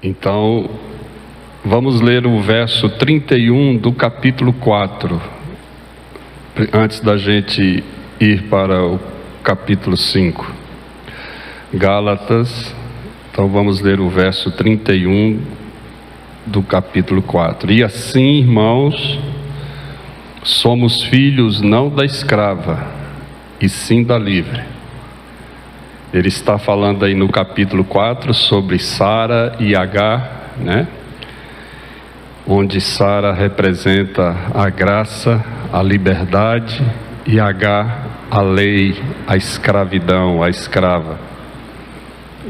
Então, vamos ler o verso 31 do capítulo 4, antes da gente ir para o capítulo 5. Gálatas, então vamos ler o verso 31 do capítulo 4. E assim, irmãos, somos filhos não da escrava, e sim da livre. Ele está falando aí no capítulo 4 sobre Sara e Agar, né? Onde Sara representa a graça, a liberdade, e Agar a lei, a escravidão, a escrava.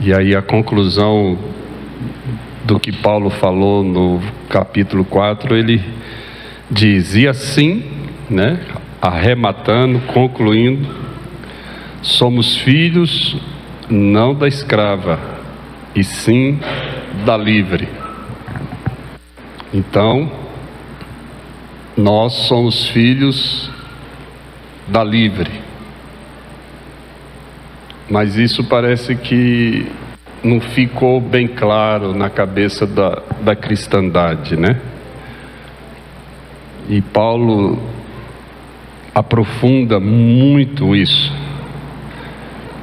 E aí a conclusão do que Paulo falou no capítulo 4, ele diz: e assim, né, arrematando, concluindo, somos filhos não da escrava, e sim da livre. Então, nós somos filhos da livre. Mas isso parece que não ficou bem claro na cabeça da cristandade, né? E Paulo aprofunda muito isso.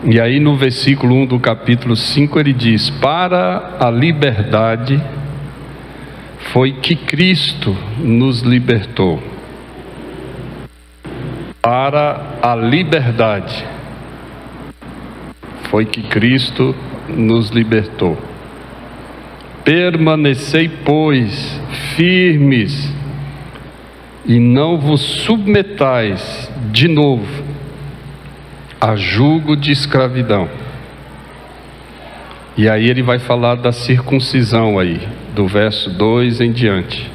E aí no versículo 1 do capítulo 5 ele diz: para a liberdade foi que Cristo nos libertou. Para a liberdade foi que Cristo nos libertou. Permanecei, pois, firmes, e não vos submetais de novo a jugo de escravidão. E aí ele vai falar da circuncisão aí, do verso 2 em diante,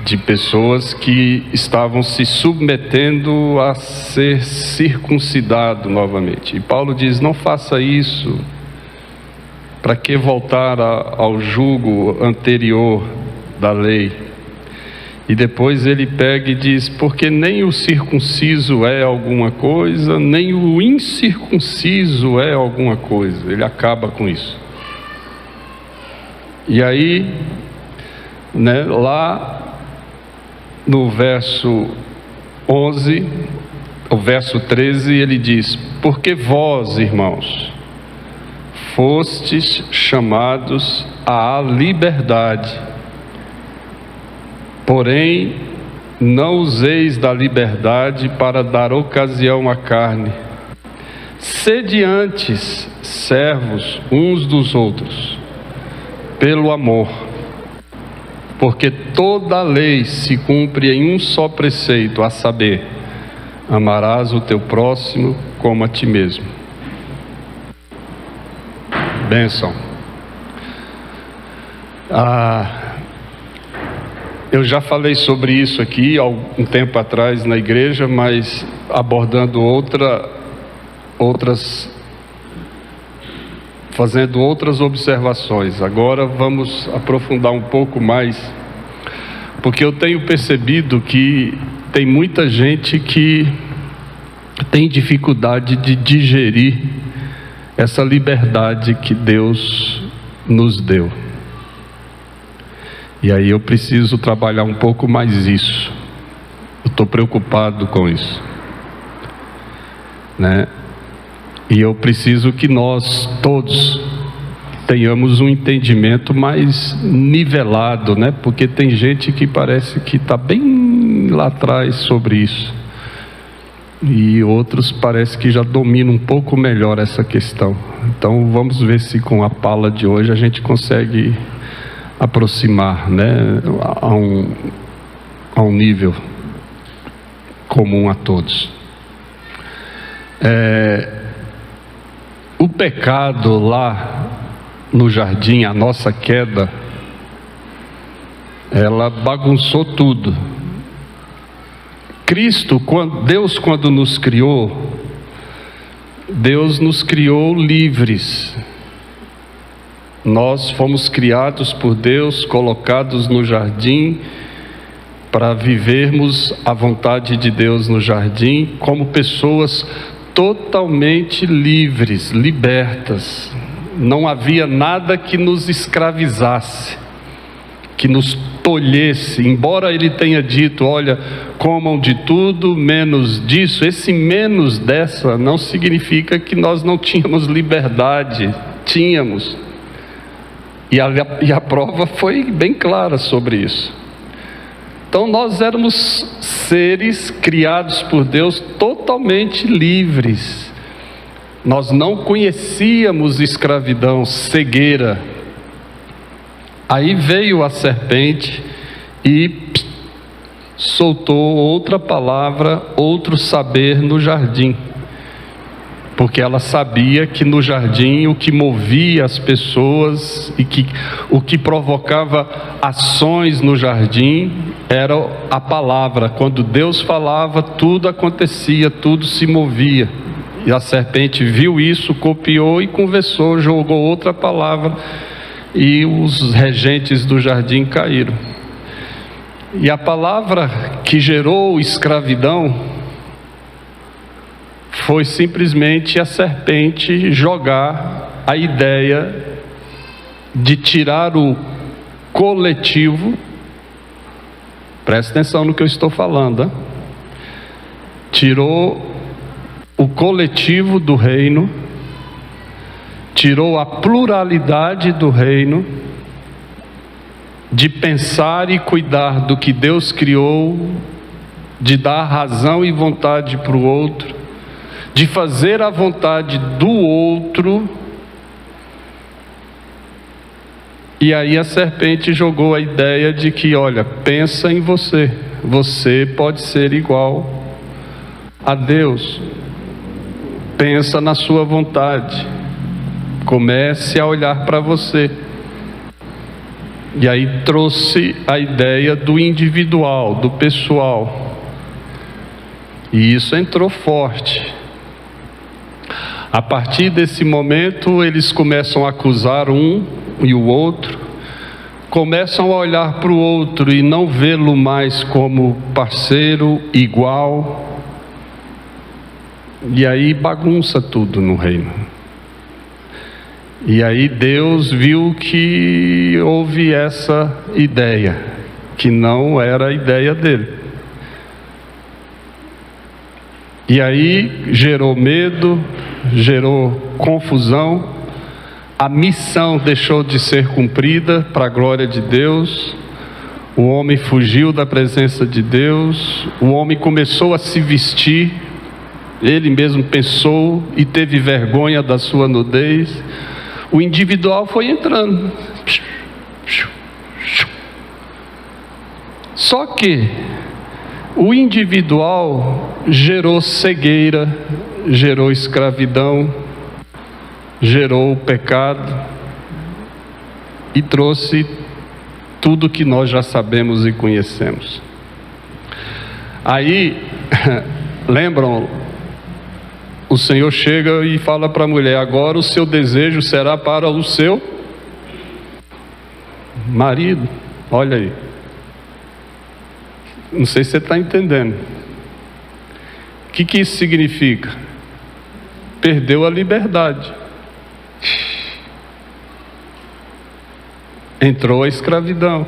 de pessoas que estavam se submetendo a ser circuncidado novamente. E Paulo diz: não faça isso. Para que voltar ao jugo anterior da lei? E depois ele pega e diz: porque nem o circunciso é alguma coisa, nem o incircunciso é alguma coisa. Ele acaba com isso. E aí, né, lá no verso 11, o verso 13, ele diz: porque vós, irmãos, fostes chamados à liberdade. Porém, não useis da liberdade para dar ocasião à carne. Sede antes servos uns dos outros, pelo amor. Porque toda a lei se cumpre em um só preceito, a saber: amarás o teu próximo como a ti mesmo. Bênção. Eu já falei sobre isso aqui há um tempo atrás na igreja, mas abordando fazendo outras observações. Agora vamos aprofundar um pouco mais, porque eu tenho percebido que tem muita gente que tem dificuldade de digerir essa liberdade que Deus nos deu. E aí eu preciso trabalhar um pouco mais isso. Eu estou preocupado com isso, né? E eu preciso que nós todos tenhamos um entendimento mais nivelado, né? Porque tem gente que parece que está bem lá atrás sobre isso, e outros parece que já dominam um pouco melhor essa questão. Então vamos ver se com a pala de hoje a gente consegue aproximar, né, a um nível comum a todos. O pecado lá no jardim, a nossa queda, ela bagunçou tudo. Deus quando nos criou, Deus nos criou livres. Nós fomos criados por Deus, colocados no jardim, para vivermos a vontade de Deus no jardim, como pessoas totalmente livres, libertas, não havia nada que nos escravizasse, que nos tolhesse. Embora ele tenha dito, olha, comam de tudo, menos disso, esse menos dessa não significa que nós não tínhamos liberdade, tínhamos. E a prova foi bem clara sobre isso. Então nós éramos seres criados por Deus totalmente livres. Nós não conhecíamos escravidão, cegueira. Aí veio a serpente e soltou outra palavra, outro saber no jardim. Porque ela sabia que no jardim o que movia as pessoas e o que provocava ações no jardim era a palavra. Quando Deus falava, tudo acontecia, tudo se movia. E a serpente viu isso, copiou e conversou, jogou outra palavra, e os regentes do jardim caíram. E a palavra que gerou escravidão foi simplesmente a serpente jogar a ideia de tirar o coletivo. Presta atenção no que eu estou falando, hein? Tirou o coletivo do reino, tirou a pluralidade do reino, de pensar e cuidar do que Deus criou, de dar razão e vontade para o outro, de fazer a vontade do outro. E aí a serpente jogou a ideia de que, olha, pensa em você, você pode ser igual a Deus, pensa na sua vontade, comece a olhar para você. E aí trouxe a ideia do individual, do pessoal, e isso entrou forte. A partir desse momento eles começam a acusar um e o outro, começam a olhar para o outro e não vê-lo mais como parceiro, igual, e aí bagunça tudo no reino. E aí Deus viu que houve essa ideia, que não era a ideia dele. E aí gerou medo, gerou confusão, a missão deixou de ser cumprida para a glória de Deus, o homem fugiu da presença de Deus, o homem começou a se vestir, ele mesmo pensou e teve vergonha da sua nudez, o individual foi entrando. Só que o individual gerou cegueira, gerou escravidão, gerou o pecado e trouxe tudo que nós já sabemos e conhecemos. Aí, lembram, o Senhor chega e fala para a mulher, agora o seu desejo será para o seu marido. Olha aí. Não sei se você está entendendo. O que isso significa? Perdeu a liberdade. Entrou a escravidão.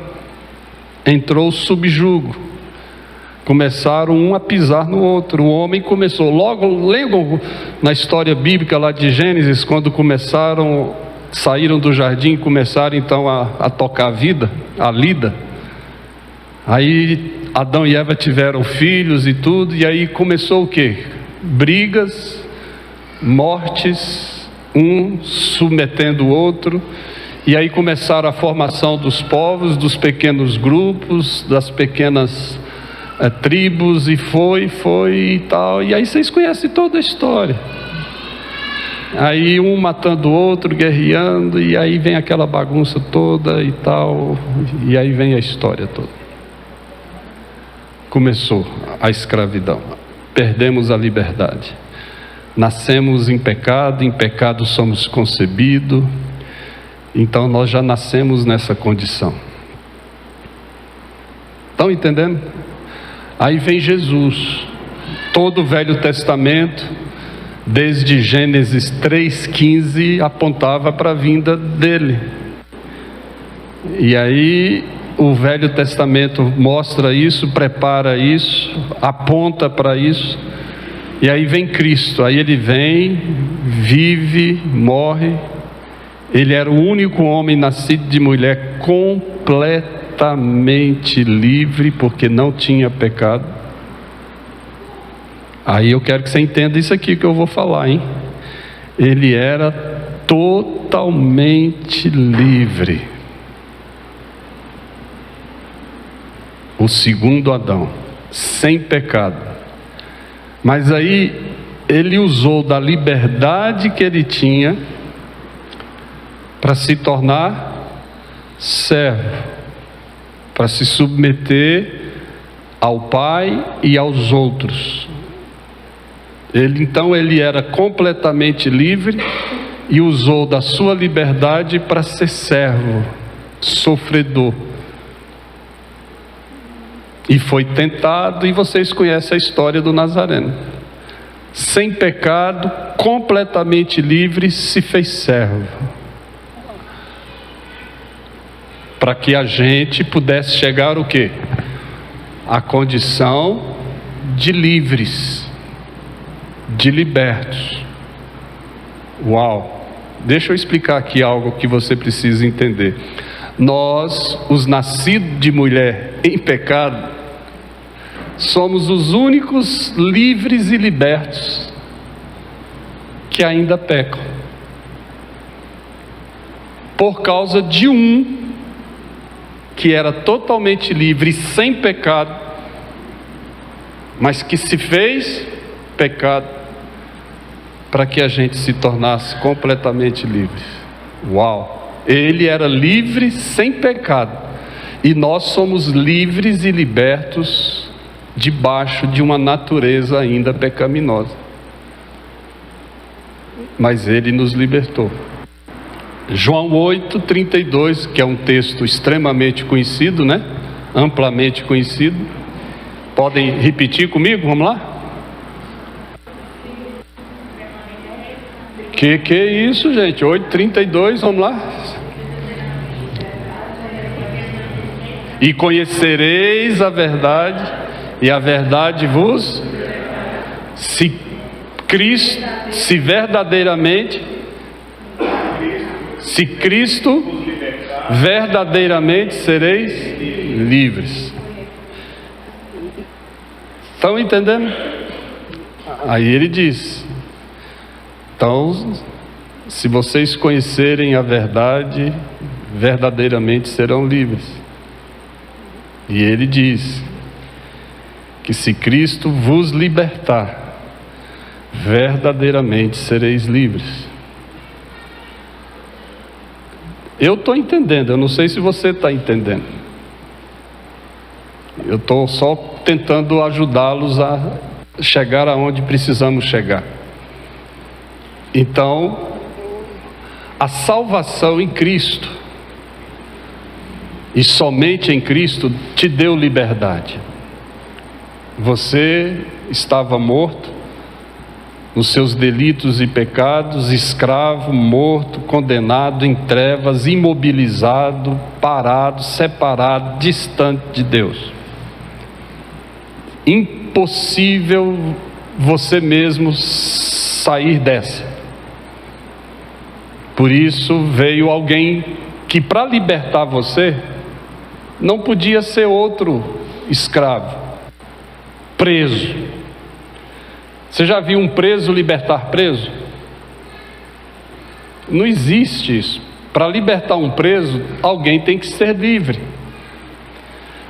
Entrou o subjugo. Começaram um a pisar no outro. O homem começou. Logo, lembram na história bíblica lá de Gênesis, quando saíram do jardim e começaram então a tocar a vida, a lida. Aí Adão e Eva tiveram filhos e tudo, e aí começou o quê? Brigas, mortes, um submetendo o outro, e aí começaram a formação dos povos, dos pequenos grupos, das pequenas tribos, e foi e tal, e aí vocês conhecem toda a história. Aí um matando o outro, guerreando, e aí vem aquela bagunça toda e tal, e aí vem a história toda. Começou a escravidão, perdemos a liberdade, nascemos em pecado somos concebidos, então nós já nascemos nessa condição. Estão entendendo? Aí vem Jesus, todo o Velho Testamento desde Gênesis 3,15, apontava para a vinda dele. E aí o Velho Testamento mostra isso, prepara isso, aponta para isso. E aí vem Cristo, aí ele vem, vive, morre. Ele era o único homem nascido de mulher completamente livre, porque não tinha pecado. Aí eu quero que você entenda isso aqui que eu vou falar, hein? Ele era totalmente livre. O segundo Adão, sem pecado. Mas aí ele usou da liberdade que ele tinha para se tornar servo, para se submeter ao Pai e aos outros. Então ele era completamente livre e usou da sua liberdade para ser servo, sofredor. E foi tentado, e vocês conhecem a história do Nazareno. Sem pecado, completamente livre, se fez servo. Para que a gente pudesse chegar o quê? A condição de livres, de libertos. Uau! Deixa eu explicar aqui algo que você precisa entender. Nós, os nascidos de mulher em pecado, somos os únicos livres e libertos que ainda pecam, por causa de um que era totalmente livre e sem pecado, mas que se fez pecado para que a gente se tornasse completamente livre. Uau! Ele era livre sem pecado, e nós somos livres e libertos debaixo de uma natureza ainda pecaminosa. Mas ele nos libertou. João 8:32, que é um texto extremamente conhecido, né? Amplamente conhecido. Podem repetir comigo? Vamos lá? Que é isso, gente? 8:32, vamos lá. E conhecereis a verdade, e a verdade vos... Se Cristo verdadeiramente sereis livres. Estão entendendo? Aí ele diz: então, se vocês conhecerem a verdade, verdadeiramente serão livres. E ele diz que se Cristo vos libertar, verdadeiramente sereis livres. Eu estou entendendo, eu não sei se você está entendendo. Eu estou só tentando ajudá-los a chegar aonde precisamos chegar. Então, a salvação em Cristo, e somente em Cristo, te deu liberdade. Você estava morto nos seus delitos e pecados, escravo, morto, condenado em trevas, imobilizado, parado, separado, distante de Deus. Impossível você mesmo sair dessa. Por isso veio alguém que, para libertar você, não podia ser outro escravo, preso. Você já viu um preso libertar preso? Não existe isso. Para libertar um preso, alguém tem que ser livre.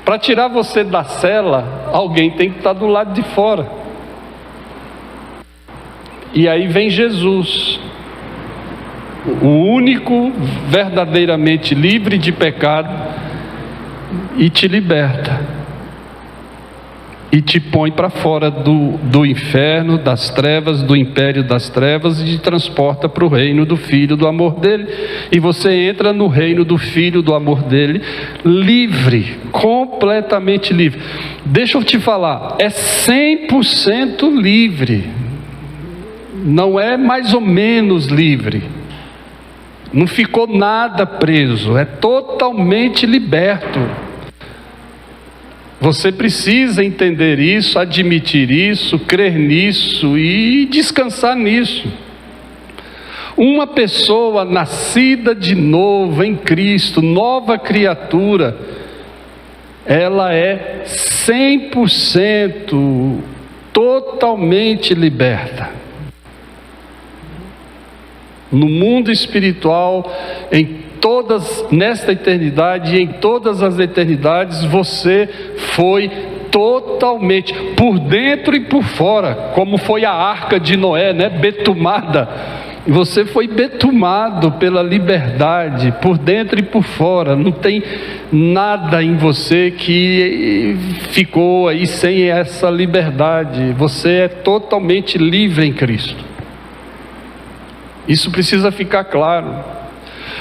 Para tirar você da cela, alguém tem que estar do lado de fora. E aí vem Jesus, o único verdadeiramente livre de pecado, e te liberta. E te põe para fora do inferno, das trevas, do império das trevas, e te transporta para o reino do Filho do amor dele. E você entra no reino do Filho do amor dele, livre, completamente livre. Deixa eu te falar, é 100% livre. Não é mais ou menos livre. Não ficou nada preso, é totalmente liberto. Você precisa entender isso, admitir isso, crer nisso e descansar nisso. Uma pessoa nascida de novo em Cristo, nova criatura, ela é 100% totalmente liberta. No mundo espiritual, nesta eternidade e em todas as eternidades, você foi totalmente, por dentro e por fora, como foi a arca de Noé, né? Betumada. Você foi betumado pela liberdade, por dentro e por fora. Não tem nada em você que ficou aí sem essa liberdade. Você é totalmente livre em Cristo. Isso precisa ficar claro,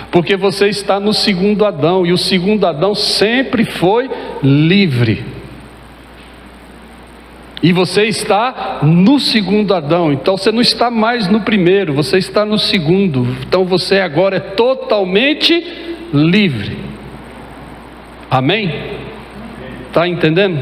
porque você está no segundo Adão, e o segundo Adão sempre foi livre, e você está no segundo Adão. Então você não está mais no primeiro, você está no segundo. Então você agora é totalmente livre. Amém? Está entendendo?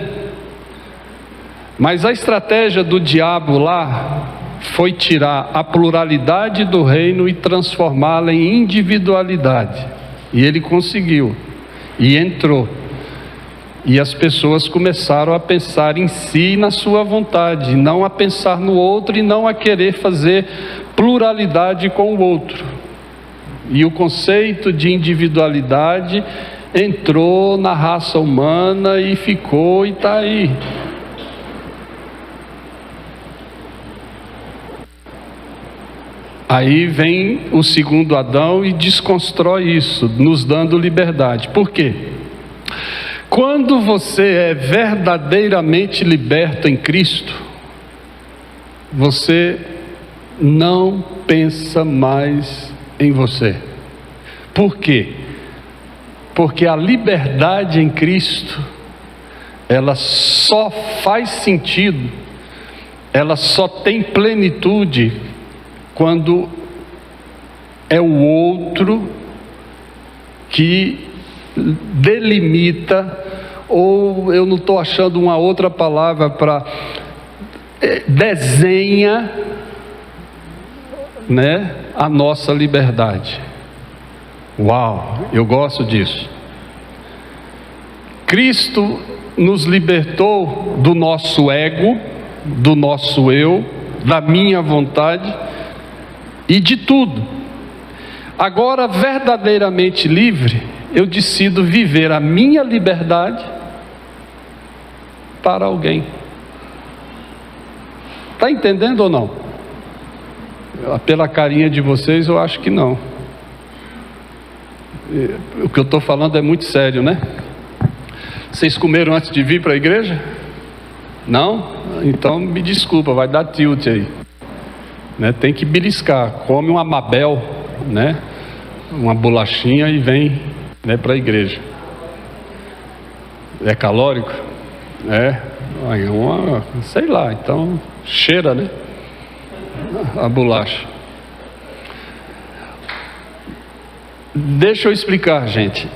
Mas a estratégia do diabo lá foi tirar a pluralidade do reino e transformá-la em individualidade. E ele conseguiu. E entrou. E as pessoas começaram a pensar em si e na sua vontade, não a pensar no outro e não a querer fazer pluralidade com o outro. E o conceito de individualidade entrou na raça humana e ficou e está aí. Aí vem o segundo Adão e desconstrói isso, nos dando liberdade. Por quê? Quando você é verdadeiramente liberto em Cristo, você não pensa mais em você. Por quê? Porque a liberdade em Cristo, ela só faz sentido, ela só tem plenitude quando é o outro que delimita, ou eu não estou achando uma outra palavra para desenha, né, a nossa liberdade. Uau, eu gosto disso. Cristo nos libertou do nosso ego, do nosso eu, da minha vontade e de tudo. Agora, verdadeiramente livre, eu decido viver a minha liberdade para alguém. Está entendendo ou não? Pela carinha de vocês, eu acho que não. O que eu estou falando é muito sério, né? Vocês comeram antes de vir para a igreja? Não? Então me desculpa, vai dar tilt aí, né? Tem que beliscar. Come uma Mabel, né? Uma bolachinha e vem, né, para a igreja. É calórico? É sei lá, então cheira, né? A bolacha. Deixa eu explicar, gente.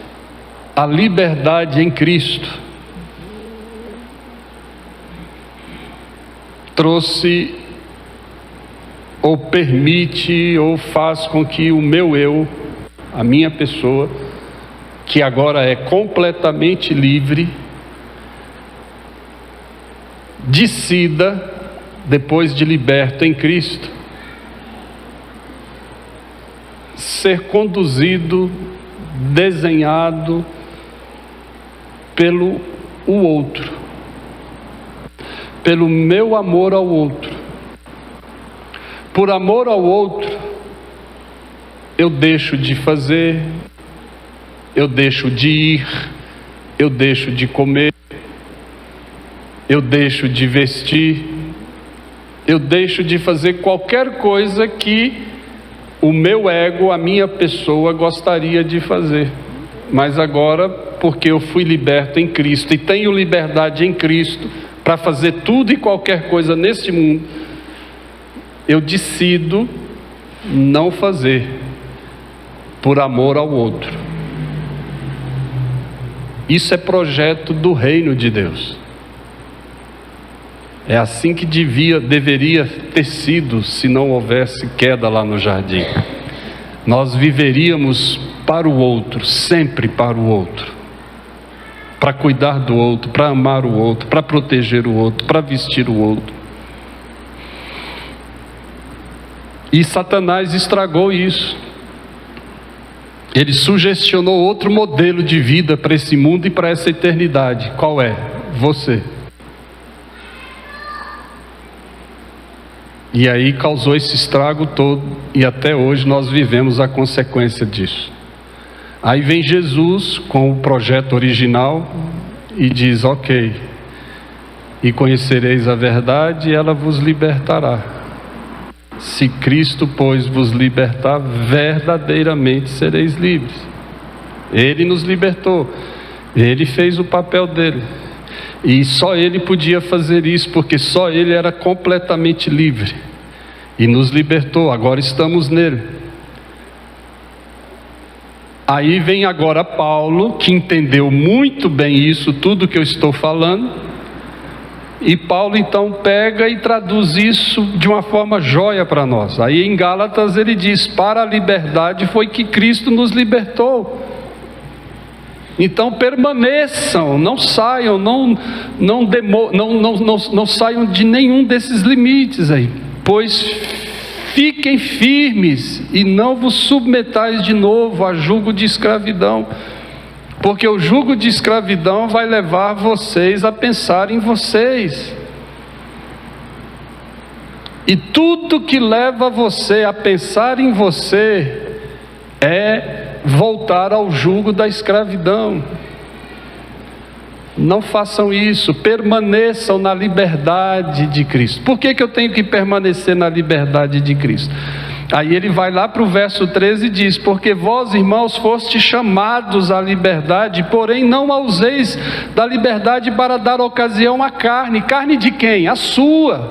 A liberdade em Cristo trouxe, ou permite, ou faz com que o meu eu, a minha pessoa, que agora é completamente livre, decida, depois de liberto em Cristo, ser conduzido, desenhado pelo o outro, pelo meu amor ao outro. Por amor ao outro, eu deixo de fazer, eu deixo de ir, eu deixo de comer, eu deixo de vestir, eu deixo de fazer qualquer coisa que o meu ego, a minha pessoa gostaria de fazer. Mas agora, porque eu fui liberto em Cristo e tenho liberdade em Cristo para fazer tudo e qualquer coisa neste mundo, eu decido não fazer por amor ao outro. Isso é projeto do reino de Deus. É assim que deveria ter sido se não houvesse queda lá no jardim. Nós viveríamos para o outro, sempre para o outro, para cuidar do outro, para amar o outro, para proteger o outro, para vestir o outro. E Satanás estragou isso. Ele sugestionou outro modelo de vida para esse mundo e para essa eternidade. Qual é? Você. E aí causou esse estrago todo, e até hoje nós vivemos a consequência disso. Aí vem Jesus com o projeto original e diz: ok, e conhecereis a verdade e ela vos libertará. Se Cristo, pois, vos libertar, verdadeiramente sereis livres. Ele nos libertou, Ele fez o papel dele, e só Ele podia fazer isso, porque só Ele era completamente livre, e nos libertou. Agora estamos nele. Aí vem agora Paulo, que entendeu muito bem isso, tudo que eu estou falando. E Paulo então pega e traduz isso de uma forma jóia para nós. Aí em Gálatas ele diz: para a liberdade foi que Cristo nos libertou. Então permaneçam, não saiam, não saiam de nenhum desses limites aí. Pois fiquem firmes e não vos submetais de novo a jugo de escravidão. Porque o jugo de escravidão vai levar vocês a pensar em vocês. E tudo que leva você a pensar em você é voltar ao jugo da escravidão. Não façam isso, permaneçam na liberdade de Cristo. Por que eu tenho que permanecer na liberdade de Cristo? Aí ele vai lá para o verso 13 e diz: porque vós, irmãos, fostes chamados à liberdade, porém não a useis da liberdade para dar ocasião à carne. Carne de quem? A sua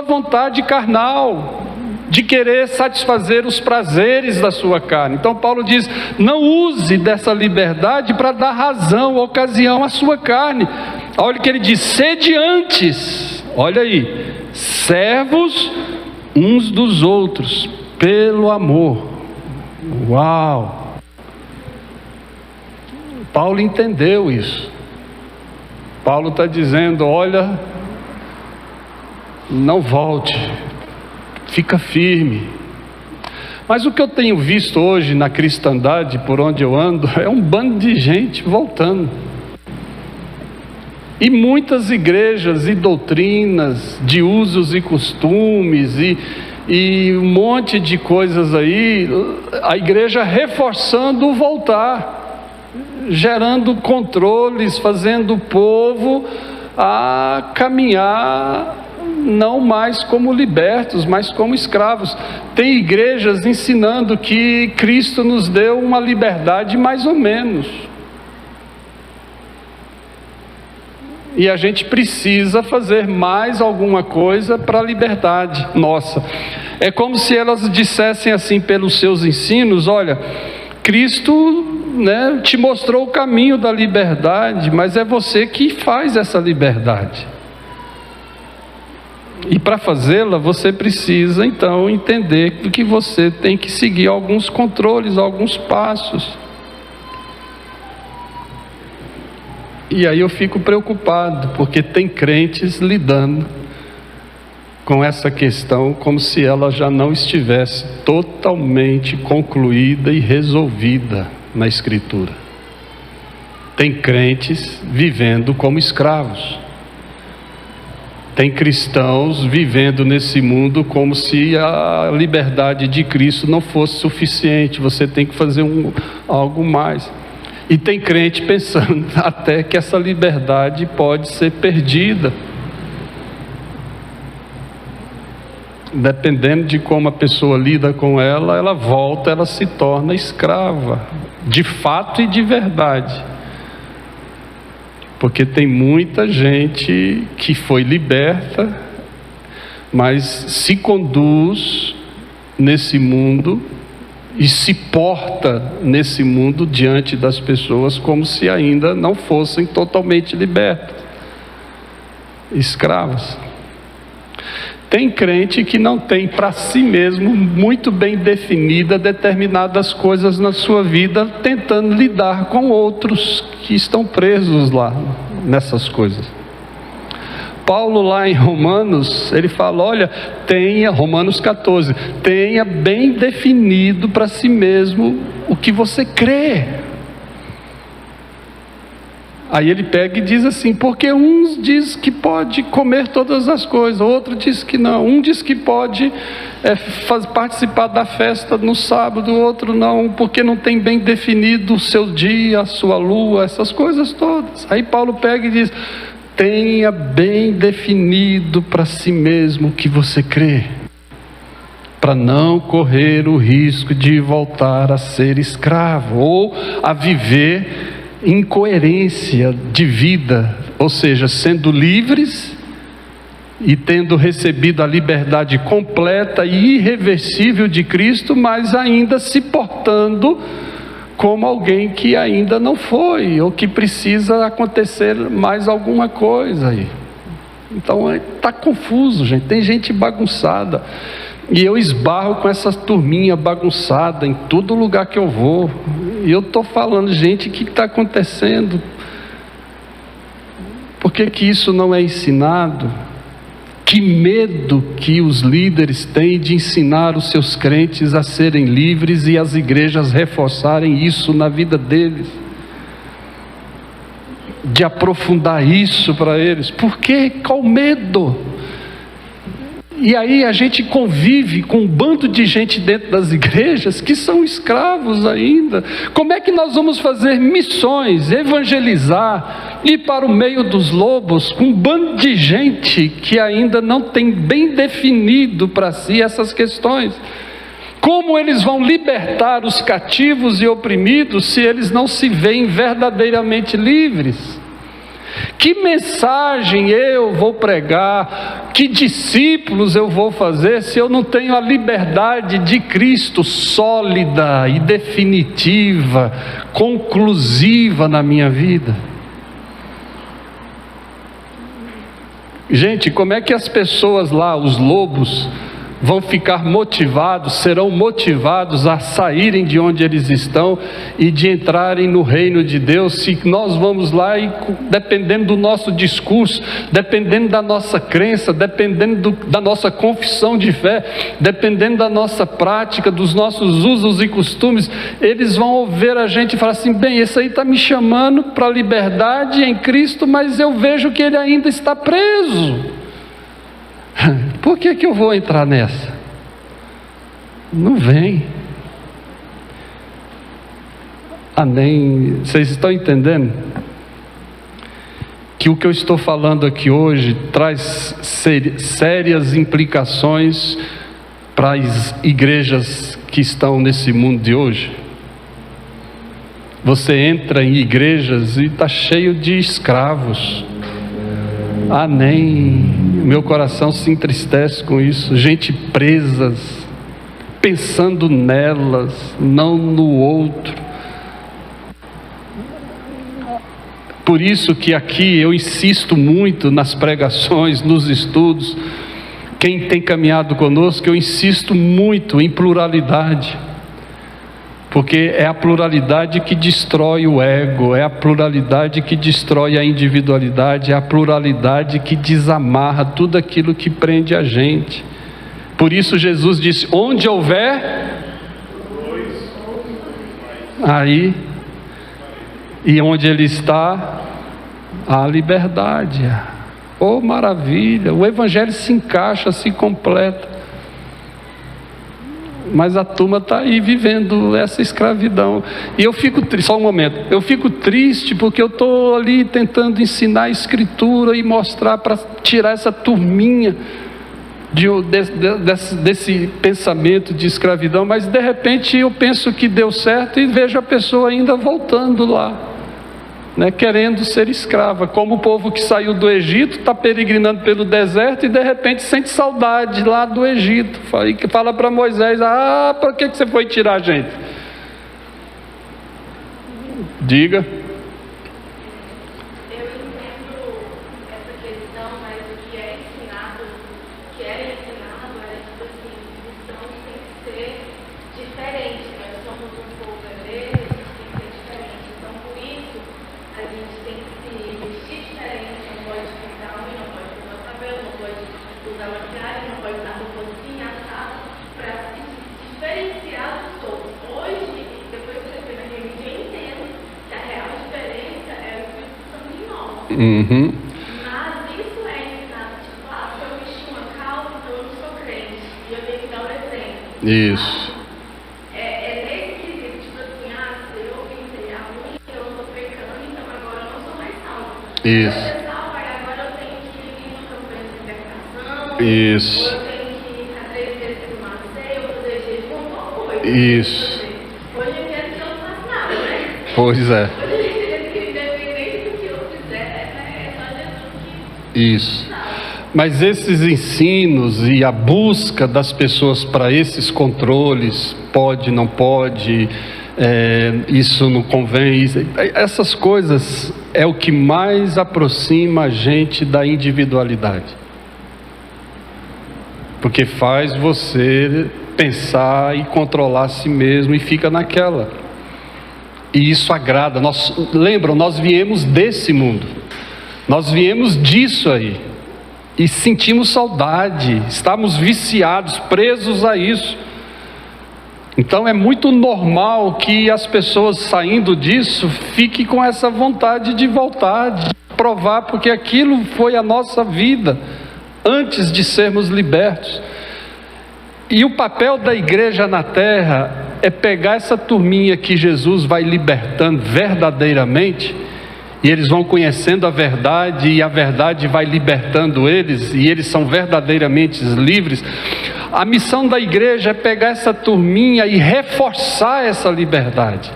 vontade carnal, de querer satisfazer os prazeres da sua carne. Então Paulo diz: não use dessa liberdade para dar razão, ocasião à sua carne. Olha o que ele diz: sede antes, olha aí, servos uns dos outros, pelo amor. Uau! Paulo entendeu isso. Paulo está dizendo: olha, não volte, fica firme. Mas o que eu tenho visto hoje na cristandade, por onde eu ando, é um bando de gente voltando. E muitas igrejas e doutrinas de usos e costumes e um monte de coisas aí, a igreja reforçando o voltar, gerando controles, fazendo o povo a caminhar não mais como libertos, mas como escravos. Tem igrejas ensinando que Cristo nos deu uma liberdade mais ou menos. E a gente precisa fazer mais alguma coisa para a liberdade nossa. É como se elas dissessem assim pelos seus ensinos: olha, Cristo, né, te mostrou o caminho da liberdade, mas é você que faz essa liberdade. E para fazê-la, você precisa então entender que você tem que seguir alguns controles, alguns passos. E aí eu fico preocupado, porque tem crentes lidando com essa questão como se ela já não estivesse totalmente concluída e resolvida na Escritura. Tem crentes vivendo como escravos. Tem cristãos vivendo nesse mundo como se a liberdade de Cristo não fosse suficiente. Você tem que fazer algo mais. E tem crente pensando até que essa liberdade pode ser perdida. Dependendo de como a pessoa lida com ela, ela volta, ela se torna escrava, de fato e de verdade. Porque tem muita gente que foi liberta, mas se conduz nesse mundo e se porta nesse mundo diante das pessoas como se ainda não fossem totalmente libertos, escravos. Tem crente que não tem para si mesmo muito bem definida determinadas coisas na sua vida, tentando lidar com outros que estão presos lá nessas coisas. Paulo lá em Romanos, ele fala, olha, Romanos 14, tenha bem definido para si mesmo o que você crê. Aí ele pega e diz assim, porque uns diz que pode comer todas as coisas, outro diz que não. Um diz que pode participar da festa no sábado, outro não, porque não tem bem definido o seu dia, a sua lua, essas coisas todas. Aí Paulo pega e diz, tenha bem definido para si mesmo o que você crê, para não correr o risco de voltar a ser escravo, ou a viver incoerência de vida, ou seja, sendo livres e tendo recebido a liberdade completa e irreversível de Cristo, mas ainda se portando como alguém que ainda não foi, ou que precisa acontecer mais alguma coisa aí. Então está confuso, gente, tem gente bagunçada, e eu esbarro com essa turminha bagunçada em todo lugar que eu vou, e eu estou falando, gente, o que está acontecendo? Por que isso não é ensinado? Que medo que os líderes têm de ensinar os seus crentes a serem livres e as igrejas reforçarem isso na vida deles, de aprofundar isso para eles. Por quê? Qual medo? E aí a gente convive com um bando de gente dentro das igrejas que são escravos ainda. Como é que nós vamos fazer missões, evangelizar, ir para o meio dos lobos com um bando de gente que ainda não tem bem definido para si essas questões? Como eles vão libertar os cativos e oprimidos se eles não se veem verdadeiramente livres? Que mensagem eu vou pregar? Que discípulos eu vou fazer se eu não tenho a liberdade de Cristo sólida e definitiva, conclusiva na minha vida? Gente, como é que as pessoas lá, os lobos, vão ficar motivados, serão motivados a saírem de onde eles estão e de entrarem no reino de Deus, se nós vamos lá e, dependendo do nosso discurso, dependendo da nossa crença, dependendo da nossa confissão de fé, dependendo da nossa prática, dos nossos usos e costumes, eles vão ouvir a gente e falar assim, bem, esse aí está me chamando para a liberdade em Cristo, mas eu vejo que ele ainda está preso. Por que eu vou entrar nessa? Não vem. Amém. Vocês estão entendendo? Que o que eu estou falando aqui hoje traz sérias implicações para as igrejas que estão nesse mundo de hoje. Você entra em igrejas e está cheio de escravos. Amém. Meu coração se entristece com isso. Gente presas, pensando nelas, não no outro. Por isso que aqui eu insisto muito nas pregações, nos estudos. Quem tem caminhado conosco, eu insisto muito em pluralidade. Porque é a pluralidade que destrói o ego, é a pluralidade que destrói a individualidade, é a pluralidade que desamarra tudo aquilo que prende a gente. Por isso Jesus disse, onde houver, aí, e onde ele está, há liberdade. Oh, maravilha, o evangelho se encaixa, se completa. Mas a turma está aí vivendo essa escravidão. E eu fico triste, só um momento, eu fico triste porque eu estou ali tentando ensinar a escritura e mostrar para tirar essa turminha desse pensamento de escravidão, mas de repente eu penso que deu certo e vejo a pessoa ainda voltando lá. né, querendo ser escrava, como o povo que saiu do Egito, está peregrinando pelo deserto e de repente sente saudade lá do Egito, e fala para Moisés: para que você foi tirar a gente? Diga. Eu entendo essa questão, mas o que é ensinado, era tipo assim, missão tem que ser diferente, nós somos um povo hebreu, a gente tem que ser diferente, então por isso a gente tem que se vestir diferente, não pode pintar unha, não pode cortar o cabelo, não pode usar maquiagem, não pode usar roupa assim, assado, para se diferenciar dos outros. Hoje, depois que você na religião, eu entendo que a real diferença é o Espírito Santo em nós. Mas isso é ensinado, tipo, se eu vestir uma calça, então eu não sou crente, e eu tenho que dar o exemplo. Isso. É nesse quesito, tipo assim, se eu pintei a unha, eu não estou pecando, então agora eu não sou mais salvo. Isso. Se eu ser salvo, aí agora eu tenho que ir numa campanha de libertação, Isso. ou eu tenho que ir a 3 vezes por uma ceia, ou fazer jejum, alguma coisa. Isso. Hoje eu quero que eu não faço nada, né? Pois é. Hoje eu quero que, independente do que eu fizer, é só Jesus que Isso. sabe. Mas esses ensinos e a busca das pessoas para esses controles, pode, não pode, isso não convém, essas coisas é o que mais aproxima a gente da individualidade. Porque faz você pensar e controlar a si mesmo e fica naquela. E isso agrada. Lembram, nós viemos desse mundo. Nós viemos disso aí. E sentimos saudade, estamos viciados, presos a isso. Então é muito normal que as pessoas saindo disso fiquem com essa vontade de voltar, de provar, porque aquilo foi a nossa vida antes de sermos libertos. E o papel da igreja na terra é pegar essa turminha que Jesus vai libertando verdadeiramente, e eles vão conhecendo a verdade, e a verdade vai libertando eles, e eles são verdadeiramente livres. A missão da igreja é pegar essa turminha e reforçar essa liberdade,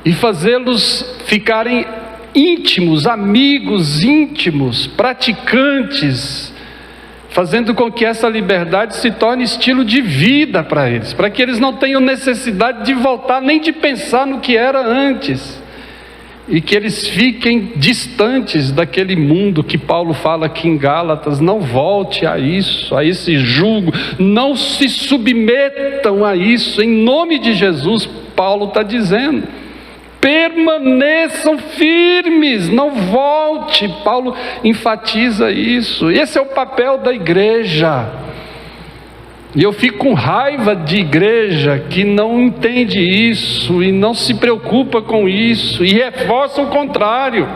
e fazê-los ficarem íntimos, amigos íntimos, praticantes, fazendo com que essa liberdade se torne estilo de vida para eles, para que eles não tenham necessidade de voltar, nem de pensar no que era antes, e que eles fiquem distantes daquele mundo que Paulo fala aqui em Gálatas. Não volte a isso, a esse jugo, não se submetam a isso, em nome de Jesus. Paulo está dizendo, permaneçam firmes, não volte. Paulo enfatiza isso. Esse é o papel da igreja. E eu fico com raiva de igreja que não entende isso e não se preocupa com isso e reforça o contrário.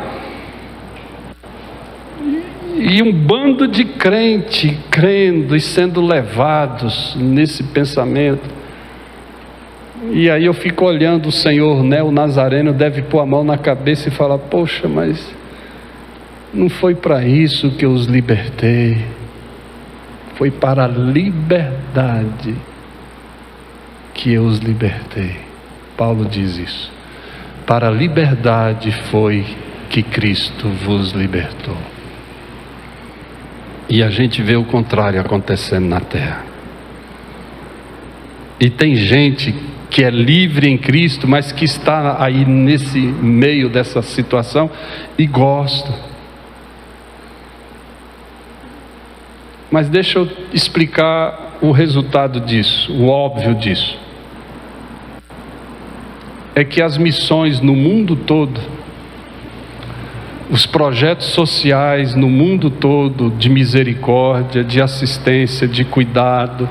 E um bando de crente crendo e sendo levados nesse pensamento. E aí eu fico olhando o Senhor, né? O Nazareno deve pôr a mão na cabeça e falar: poxa, mas não foi para isso que eu os libertei. Foi para a liberdade que eu os libertei. Paulo diz isso. Para a liberdade foi que Cristo vos libertou. E a gente vê o contrário acontecendo na terra. E tem gente que é livre em Cristo, mas que está aí nesse meio dessa situação e gosta. Mas deixa eu explicar o resultado disso, o óbvio disso. É que as missões no mundo todo, os projetos sociais no mundo todo, de misericórdia, de assistência, de cuidado,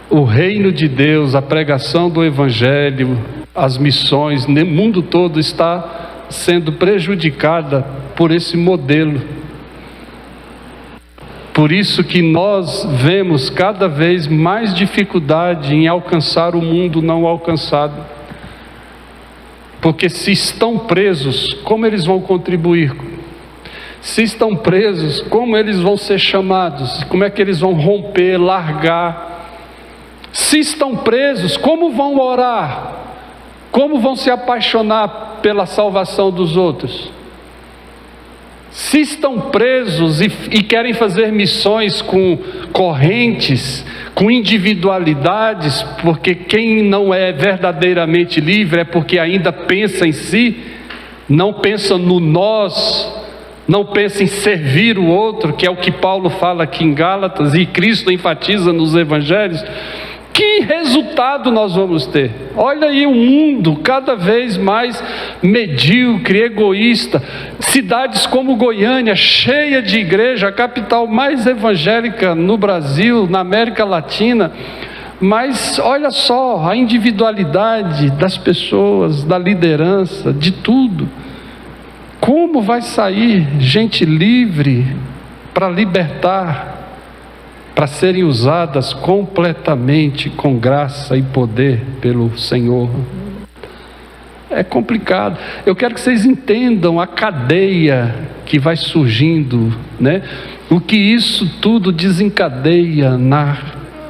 o reino de Deus, a pregação do Evangelho, as missões no mundo todo está sendo prejudicada por esse modelo. Por isso que nós vemos cada vez mais dificuldade em alcançar o mundo não alcançado. Porque se estão presos, como eles vão contribuir? Se estão presos, como eles vão ser chamados? Como é que eles vão romper, largar? Se estão presos, como vão orar? Como vão se apaixonar pela salvação dos outros. Se estão presos e querem fazer missões com correntes, com individualidades, porque quem não é verdadeiramente livre é porque ainda pensa em si, não pensa no nós, não pensa em servir o outro, que é o que Paulo fala aqui em Gálatas e Cristo enfatiza nos evangelhos. Que resultado nós vamos ter? Olha aí o mundo cada vez mais medíocre, egoísta. Cidades como Goiânia, cheia de igreja, a capital mais evangélica no Brasil, na América Latina. Mas olha só a individualidade das pessoas, da liderança, de tudo. Como vai sair gente livre para libertar, para serem usadas completamente com graça e poder pelo Senhor? É complicado. Eu quero que vocês entendam a cadeia que vai surgindo, né? O que isso tudo desencadeia na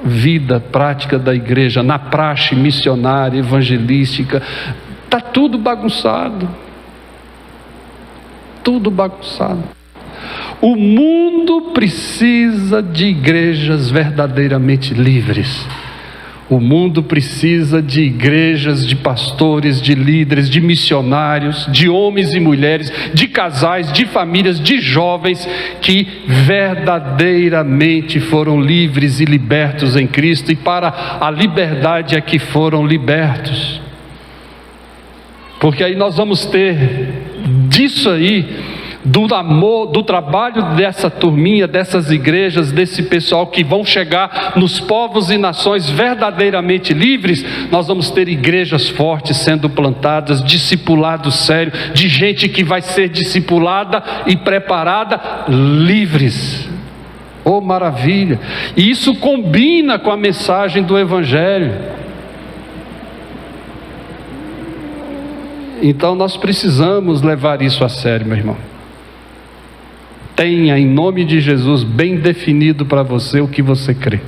vida prática da igreja, na praxe missionária, evangelística. Está tudo bagunçado. Tudo bagunçado. O mundo precisa de igrejas verdadeiramente livres. O mundo precisa de igrejas, de pastores, de líderes, de missionários, de homens e mulheres, de casais, de famílias, de jovens que verdadeiramente foram livres e libertos em Cristo, e para a liberdade é que foram libertos. Porque aí nós vamos ter disso aí, do amor, do trabalho dessa turminha, dessas igrejas, desse pessoal que vão chegar nos povos e nações verdadeiramente livres. Nós vamos ter igrejas fortes sendo plantadas, discipulado sério, de gente que vai ser discipulada e preparada, livres. Oh, maravilha! E isso combina com a mensagem do Evangelho. Então nós precisamos levar isso a sério, meu irmão. Tenha em nome de Jesus bem definido para você o que você crê.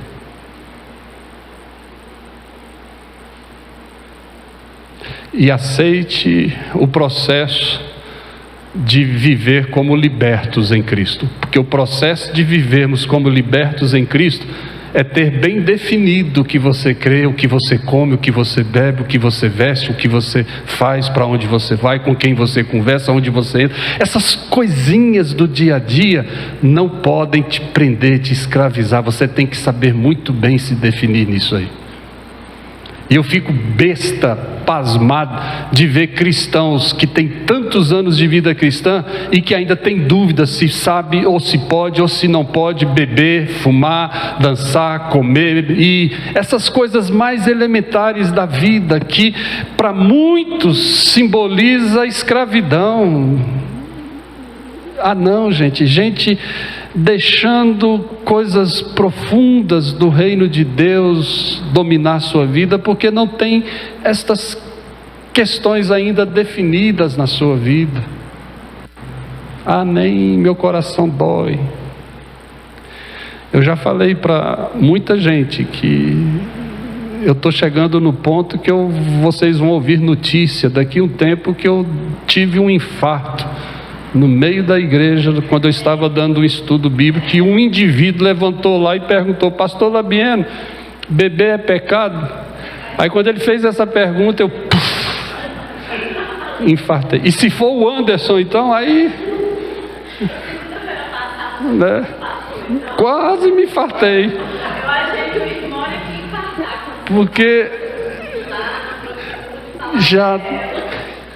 E aceite o processo de viver como libertos em Cristo. Porque o processo de vivermos como libertos em Cristo é ter bem definido o que você crê, o que você come, o que você bebe, o que você veste, o que você faz, para onde você vai, com quem você conversa, onde você entra. Essas coisinhas do dia a dia não podem te prender, te escravizar. Você tem que saber muito bem se definir nisso aí. E eu fico besta, pasmado de ver cristãos que têm tantos anos de vida cristã e que ainda tem dúvida se sabe ou se pode ou se não pode beber, fumar, dançar, comer, e essas coisas mais elementares da vida que para muitos simboliza escravidão. Ah não, gente deixando coisas profundas do reino de Deus dominar sua vida, porque não tem estas questões ainda definidas na sua vida. Ah, nem meu coração dói. Eu já falei para muita gente que eu estou chegando no ponto que vocês vão ouvir notícia daqui a um tempo que eu tive um infarto no meio da igreja, quando eu estava dando um estudo bíblico, que um indivíduo levantou lá e perguntou: pastor Labieno, beber é pecado? Aí quando ele fez essa pergunta, eu infartei. E se for o Anderson, então, aí né, quase me infartei. Eu achei que o irmão era que infartar. Porque já...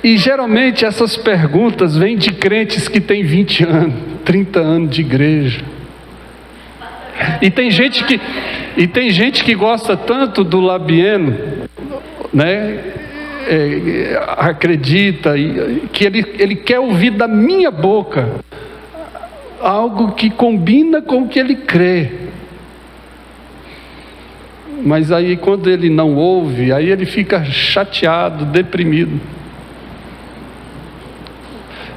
E geralmente essas perguntas vêm de crentes que têm 20 anos, 30 anos de igreja. E tem gente que gosta tanto do Labieno, né? Acredita que ele quer ouvir da minha boca algo que combina com o que ele crê. Mas aí quando ele não ouve, aí ele fica chateado, deprimido.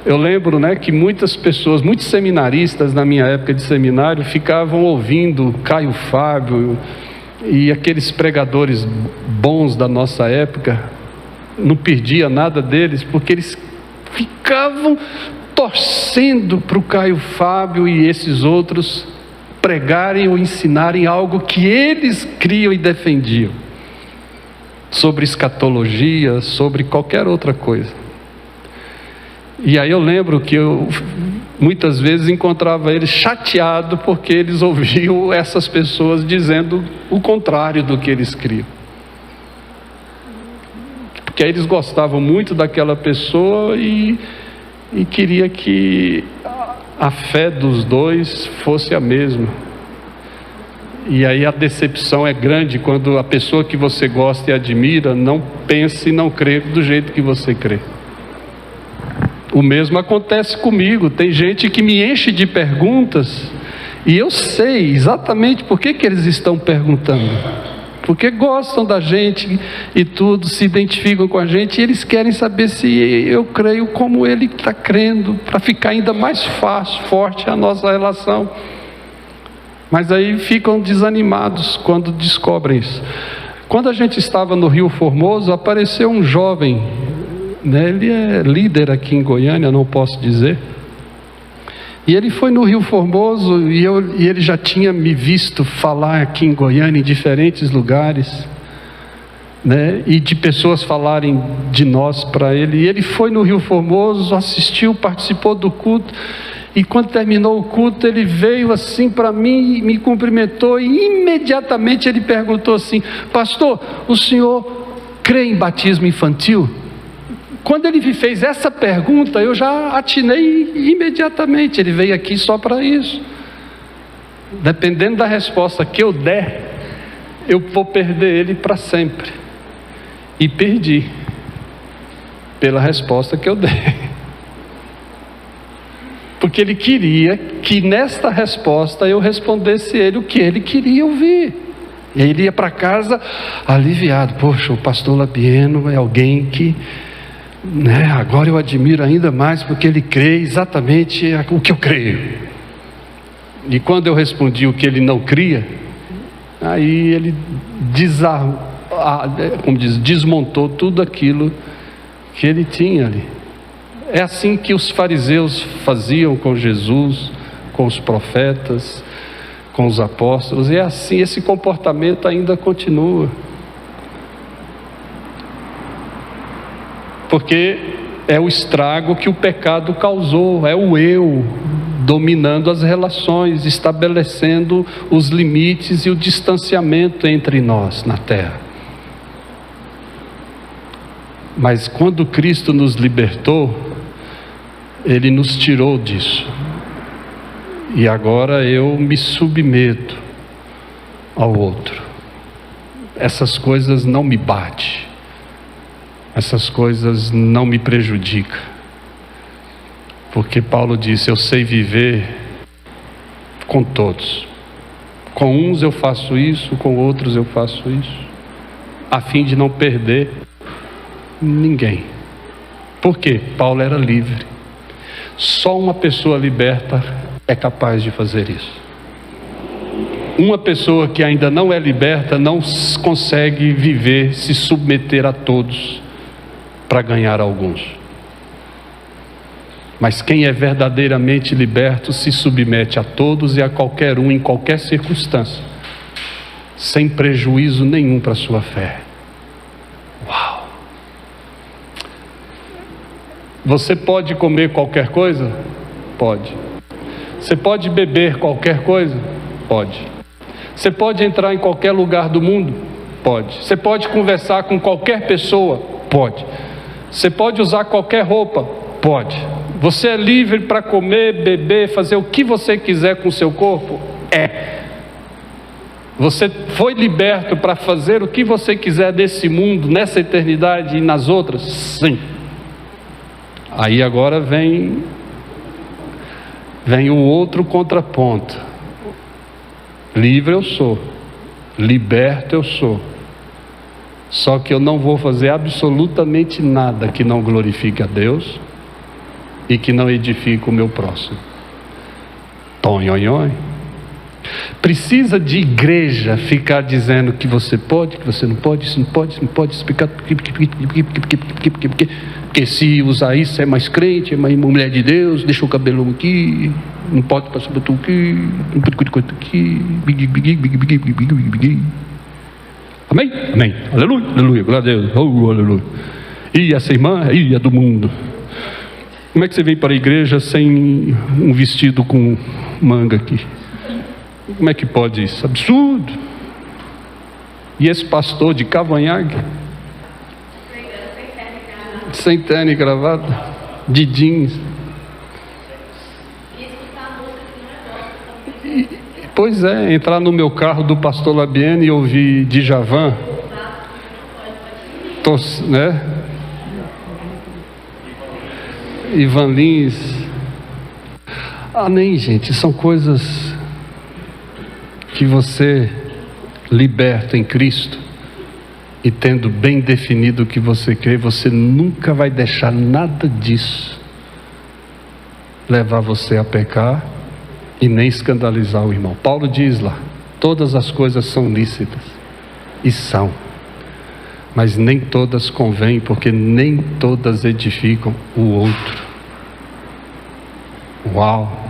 Eu lembro, né, que muitas pessoas, muitos seminaristas na minha época de seminário ficavam ouvindo Caio Fábio e aqueles pregadores bons da nossa época. Não perdia nada deles, porque eles ficavam torcendo para o Caio Fábio e esses outros pregarem ou ensinarem algo que eles criam e defendiam, sobre escatologia, sobre qualquer outra coisa. E aí eu lembro que eu muitas vezes encontrava eles chateados porque eles ouviam essas pessoas dizendo o contrário do que eles criam. Porque aí eles gostavam muito daquela pessoa e queria que a fé dos dois fosse a mesma. E aí a decepção é grande quando a pessoa que você gosta e admira não pensa e não crê do jeito que você crê. O mesmo acontece comigo. Tem gente que me enche de perguntas e eu sei exatamente por que eles estão perguntando. Porque gostam da gente e tudo, se identificam com a gente e eles querem saber se eu creio como ele está crendo, para ficar ainda mais fácil, forte a nossa relação. Mas aí ficam desanimados quando descobrem isso. Quando a gente estava no Rio Formoso, apareceu um jovem, né? Ele é líder aqui em Goiânia, não posso dizer. E ele foi no Rio Formoso e ele já tinha me visto falar aqui em Goiânia, em diferentes lugares, né? E de pessoas falarem de nós para ele. E ele foi no Rio Formoso, assistiu, participou do culto. E quando terminou o culto, ele veio assim para mim, me cumprimentou e imediatamente ele perguntou assim: pastor, o senhor crê em batismo infantil? Quando ele me fez essa pergunta, eu já atinei imediatamente. Ele veio aqui só para isso. Dependendo da resposta que eu der, eu vou perder ele para sempre. E perdi, pela resposta que eu dei. Porque ele queria que nesta resposta eu respondesse ele o que ele queria ouvir. E ele ia para casa aliviado. Poxa, o pastor Labieno é alguém que, né, agora eu admiro ainda mais porque ele crê exatamente o que eu creio. E quando eu respondi o que ele não cria, aí ele desmontou tudo aquilo que ele tinha ali. É assim que os fariseus faziam com Jesus, com os profetas, com os apóstolos, e é assim, esse comportamento ainda continua. Porque é o estrago que o pecado causou, é o eu dominando as relações, estabelecendo os limites e o distanciamento entre nós na terra. Mas quando Cristo nos libertou, Ele nos tirou disso. E agora eu me submeto ao outro. Essas coisas não me batem. Essas coisas não me prejudicam. Porque Paulo disse: eu sei viver com todos. Com uns eu faço isso, com outros eu faço isso, a fim de não perder ninguém. Por quê? Paulo era livre. Só uma pessoa liberta é capaz de fazer isso. Uma pessoa que ainda não é liberta não consegue viver, se submeter a todos para ganhar alguns. Mas quem é verdadeiramente liberto se submete a todos e a qualquer um, em qualquer circunstância, sem prejuízo nenhum para a sua fé. Uau! Você pode comer qualquer coisa? Pode. Você pode beber qualquer coisa? Pode. Você pode entrar em qualquer lugar do mundo? Pode. Você pode conversar com qualquer pessoa? Pode. Você pode usar qualquer roupa? Pode. Você é livre para comer, beber, fazer o que você quiser com o seu corpo? É. Você foi liberto para fazer o que você quiser desse mundo, nessa eternidade e nas outras? Sim. Aí agora vem o outro contraponto. Livre eu sou, liberto eu sou. Só que eu não vou fazer absolutamente nada que não glorifique a Deus e que não edifique o meu próximo. Tonhonhon. Precisa de igreja ficar dizendo que você pode, que você não pode, isso não pode, isso não pode explicar. porque se usar isso é mais crente, é mais mulher de Deus, deixa o cabelo aqui, não pode passar batom aqui, não pode cuidar aqui, amém? Amém, aleluia, aleluia, glória a Deus, oh, aleluia. E essa irmã é do mundo. Como é que você vem para a igreja sem um vestido com manga aqui? Como é que pode isso? Absurdo. E esse pastor de cavanhaque, sem terno e gravata, de jeans. Pois é, entrar no meu carro do pastor Labiene e ouvir Djavan, né? Ivan Lins. Amém, gente. São coisas que você liberta em Cristo, e tendo bem definido o que você crê, você nunca vai deixar nada disso levar você a pecar e nem escandalizar o irmão. Paulo diz lá: todas as coisas são lícitas, e são, mas nem todas convêm, porque nem todas edificam o outro. Uau!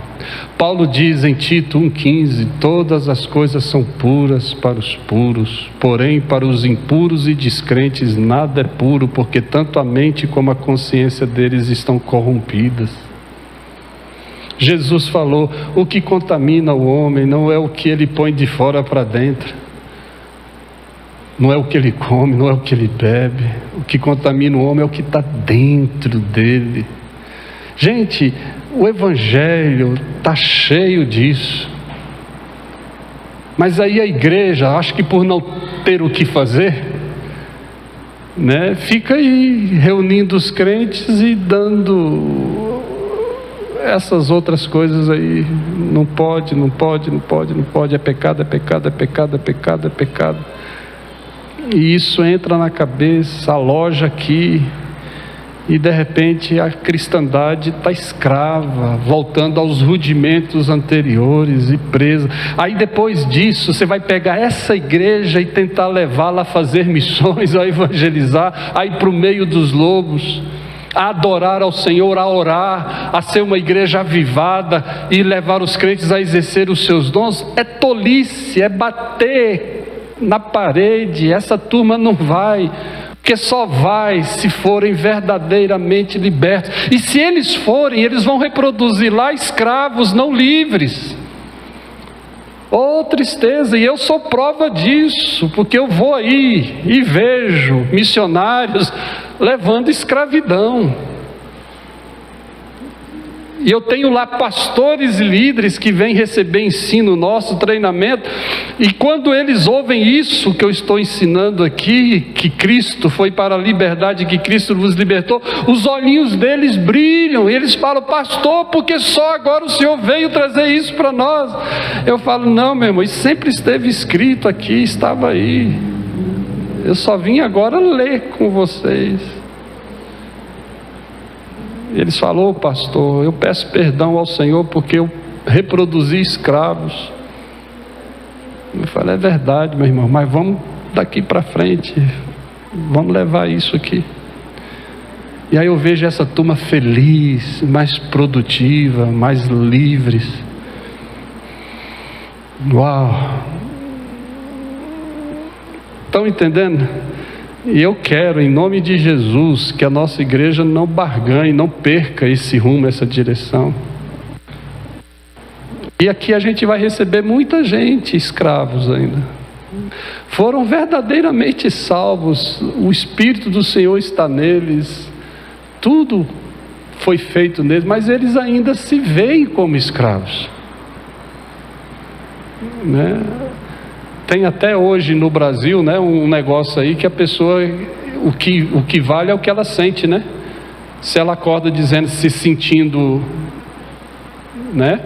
Paulo diz em Tito 1,15: todas as coisas são puras para os puros, porém para os impuros e descrentes nada é puro, porque tanto a mente como a consciência deles estão corrompidas. Jesus falou: o que contamina o homem não é o que ele põe de fora para dentro, não é o que ele come, não é o que ele bebe. O que contamina o homem é o que está dentro dele. Gente, o Evangelho está cheio disso. Mas aí a igreja, acho que por não ter o que fazer, né, fica aí reunindo os crentes e dando essas outras coisas aí. Não pode, não pode, não pode, não pode. É pecado, é pecado, é pecado, é pecado, é pecado. E isso entra na cabeça, aloja aqui. E de repente a cristandade está escrava, voltando aos rudimentos anteriores e presa. Aí depois disso você vai pegar essa igreja e tentar levá-la a fazer missões, a evangelizar, a ir para o meio dos lobos, a adorar ao Senhor, a orar, a ser uma igreja avivada e levar os crentes a exercer os seus dons. É tolice, é bater na parede. Essa turma não vai, porque só vai se forem verdadeiramente libertos. E se eles forem, eles vão reproduzir lá escravos não livres. Oh, tristeza! E eu sou prova disso, porque eu vou aí e vejo missionários levando escravidão. E eu tenho lá pastores e líderes que vêm receber ensino nosso, treinamento, e quando eles ouvem isso que eu estou ensinando aqui, que Cristo foi para a liberdade, que Cristo vos libertou, os olhinhos deles brilham, e eles falam: pastor, porque só agora o Senhor veio trazer isso para nós? Eu falo: não, meu irmão, isso sempre esteve escrito aqui, estava aí, eu só vim agora ler com vocês. Eles falam: pastor, eu peço perdão ao Senhor porque eu reproduzi escravos. Eu falei: é verdade, meu irmão, mas vamos daqui para frente, vamos levar isso aqui. E aí eu vejo essa turma feliz, mais produtiva, mais livres. Uau! Estão entendendo? E eu quero, em nome de Jesus, que a nossa igreja não barganhe, não perca esse rumo, essa direção. E aqui a gente vai receber muita gente, escravos ainda. Foram verdadeiramente salvos, o Espírito do Senhor está neles, tudo foi feito neles, mas eles ainda se veem como escravos, né? Tem até hoje no Brasil, né, um negócio aí que a pessoa, o que vale é o que ela sente, né? Se ela acorda dizendo, se sentindo, né?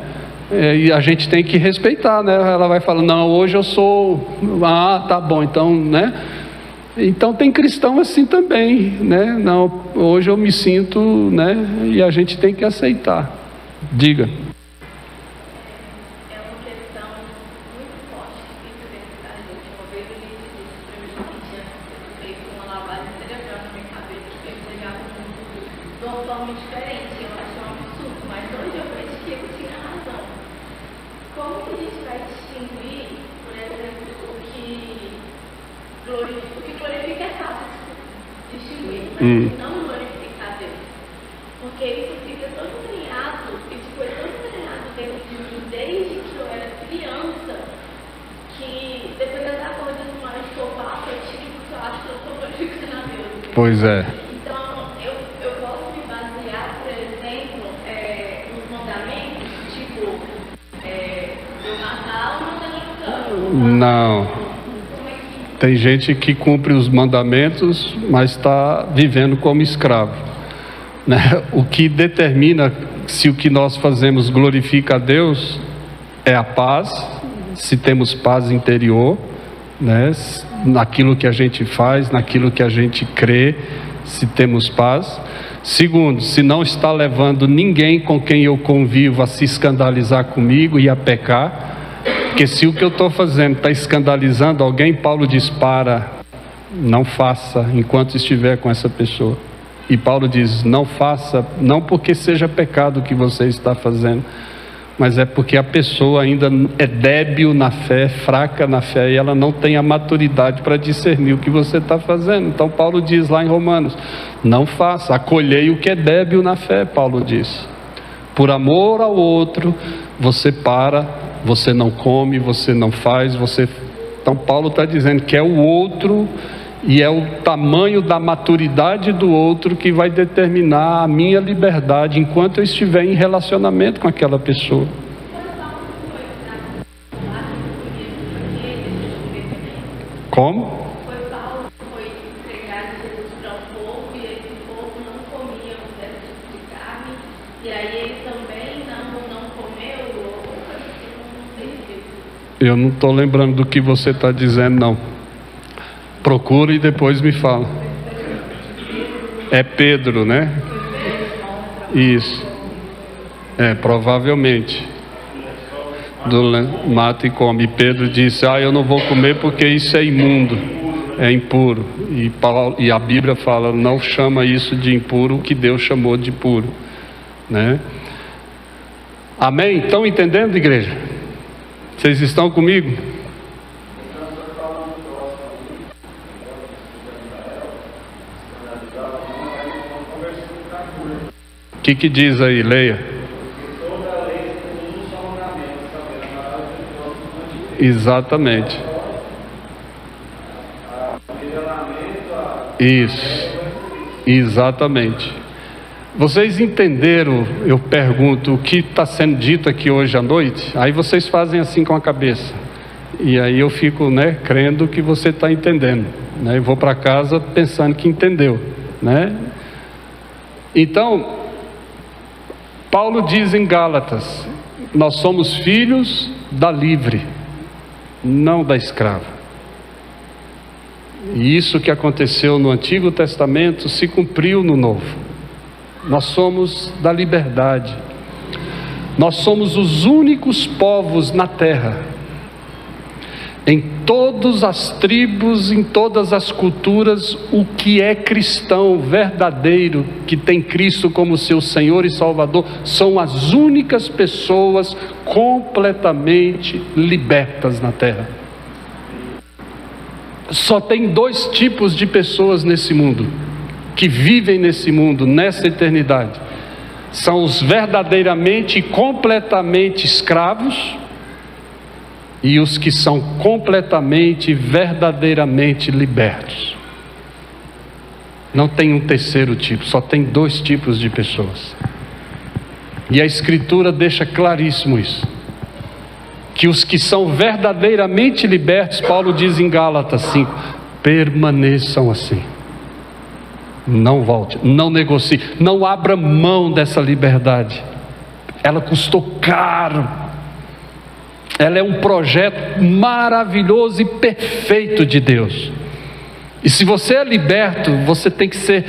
E a gente tem que respeitar, né? Ela vai falar: não, hoje eu sou, tá bom, então, né? Então tem cristão assim também, né? Não, hoje eu me sinto, né? E a gente tem que aceitar. Diga. uma forma diferente. Eu acho um absurdo, mas hoje eu vejo que ele tinha razão. Como que a gente vai distinguir, por exemplo, o que glorifica é fácil distinguir, mas não glorificar Deus? Porque isso fica tão entranhado, isso foi tão entranhado dentro de mim desde que eu era criança, que dependendo da coisa do mais que eu faço, eu acho que eu estou glorificando a Deus. Pois é. Então, eu posso me basear, por exemplo, nos mandamentos, tipo, eu matar ou não. Não. Tem gente que cumpre os mandamentos, mas está vivendo como escravo, né? O que determina se o que nós fazemos glorifica a Deus é a paz, se temos paz interior, né? Naquilo que a gente faz, naquilo que a gente crê, se temos paz. Segundo, se não está levando ninguém com quem eu convivo a se escandalizar comigo e a pecar. Porque se o que eu estou fazendo está escandalizando alguém, Paulo diz: não faça enquanto estiver com essa pessoa. E Paulo diz: não faça, não porque seja pecado o que você está fazendo, mas é porque a pessoa ainda é débil na fé, fraca na fé, e ela não tem a maturidade para discernir o que você está fazendo. Então Paulo diz lá em Romanos: não faça, acolhei o que é débil na fé, Paulo diz. Por amor ao outro, você você não come, você não faz, Então Paulo está dizendo que é o outro, e é o tamanho da maturidade do outro que vai determinar a minha liberdade enquanto eu estiver em relacionamento com aquela pessoa. Como? Foi Paulo que foi entregar Jesus para um povo, e esse povo não comia um certo tipo de carne, e aí ele também não comeu, ou não sei disso. Eu não estou lembrando do que você está dizendo, não. Procura e depois me fala. É Pedro, né? Isso. Provavelmente. Mata e come. Pedro disse: eu não vou comer porque isso é imundo, é impuro. E a Bíblia fala: não chama isso de impuro o que Deus chamou de puro, né? Amém? Estão entendendo, igreja? Vocês estão comigo? O que diz aí? Leia. Exatamente. Isso. Exatamente. Vocês entenderam, eu pergunto, o que está sendo dito aqui hoje à noite? Aí vocês fazem assim com a cabeça. E aí eu fico, crendo que você está entendendo, né? Eu vou para casa pensando que entendeu, né? Então, Paulo diz em Gálatas: nós somos filhos da livre, não da escrava. E isso que aconteceu no Antigo Testamento se cumpriu no Novo. Nós somos da liberdade. Nós somos os únicos povos na terra, em todas as tribos, em todas as culturas, o que é cristão verdadeiro, que tem Cristo como seu Senhor e Salvador, são as únicas pessoas completamente libertas na terra. Só tem dois tipos de pessoas nesse mundo, que vivem nesse mundo, nessa eternidade. São os verdadeiramente e completamente escravos, e os que são completamente e verdadeiramente libertos. Não tem um terceiro tipo, só tem dois tipos de pessoas. E a Escritura deixa claríssimo isso, que os que são verdadeiramente libertos, Paulo diz em Gálatas 5, permaneçam assim. Não volte, não negocie, não abra mão dessa liberdade. Ela custou caro. Ela é um projeto maravilhoso e perfeito de Deus. E se você é liberto, você tem que ser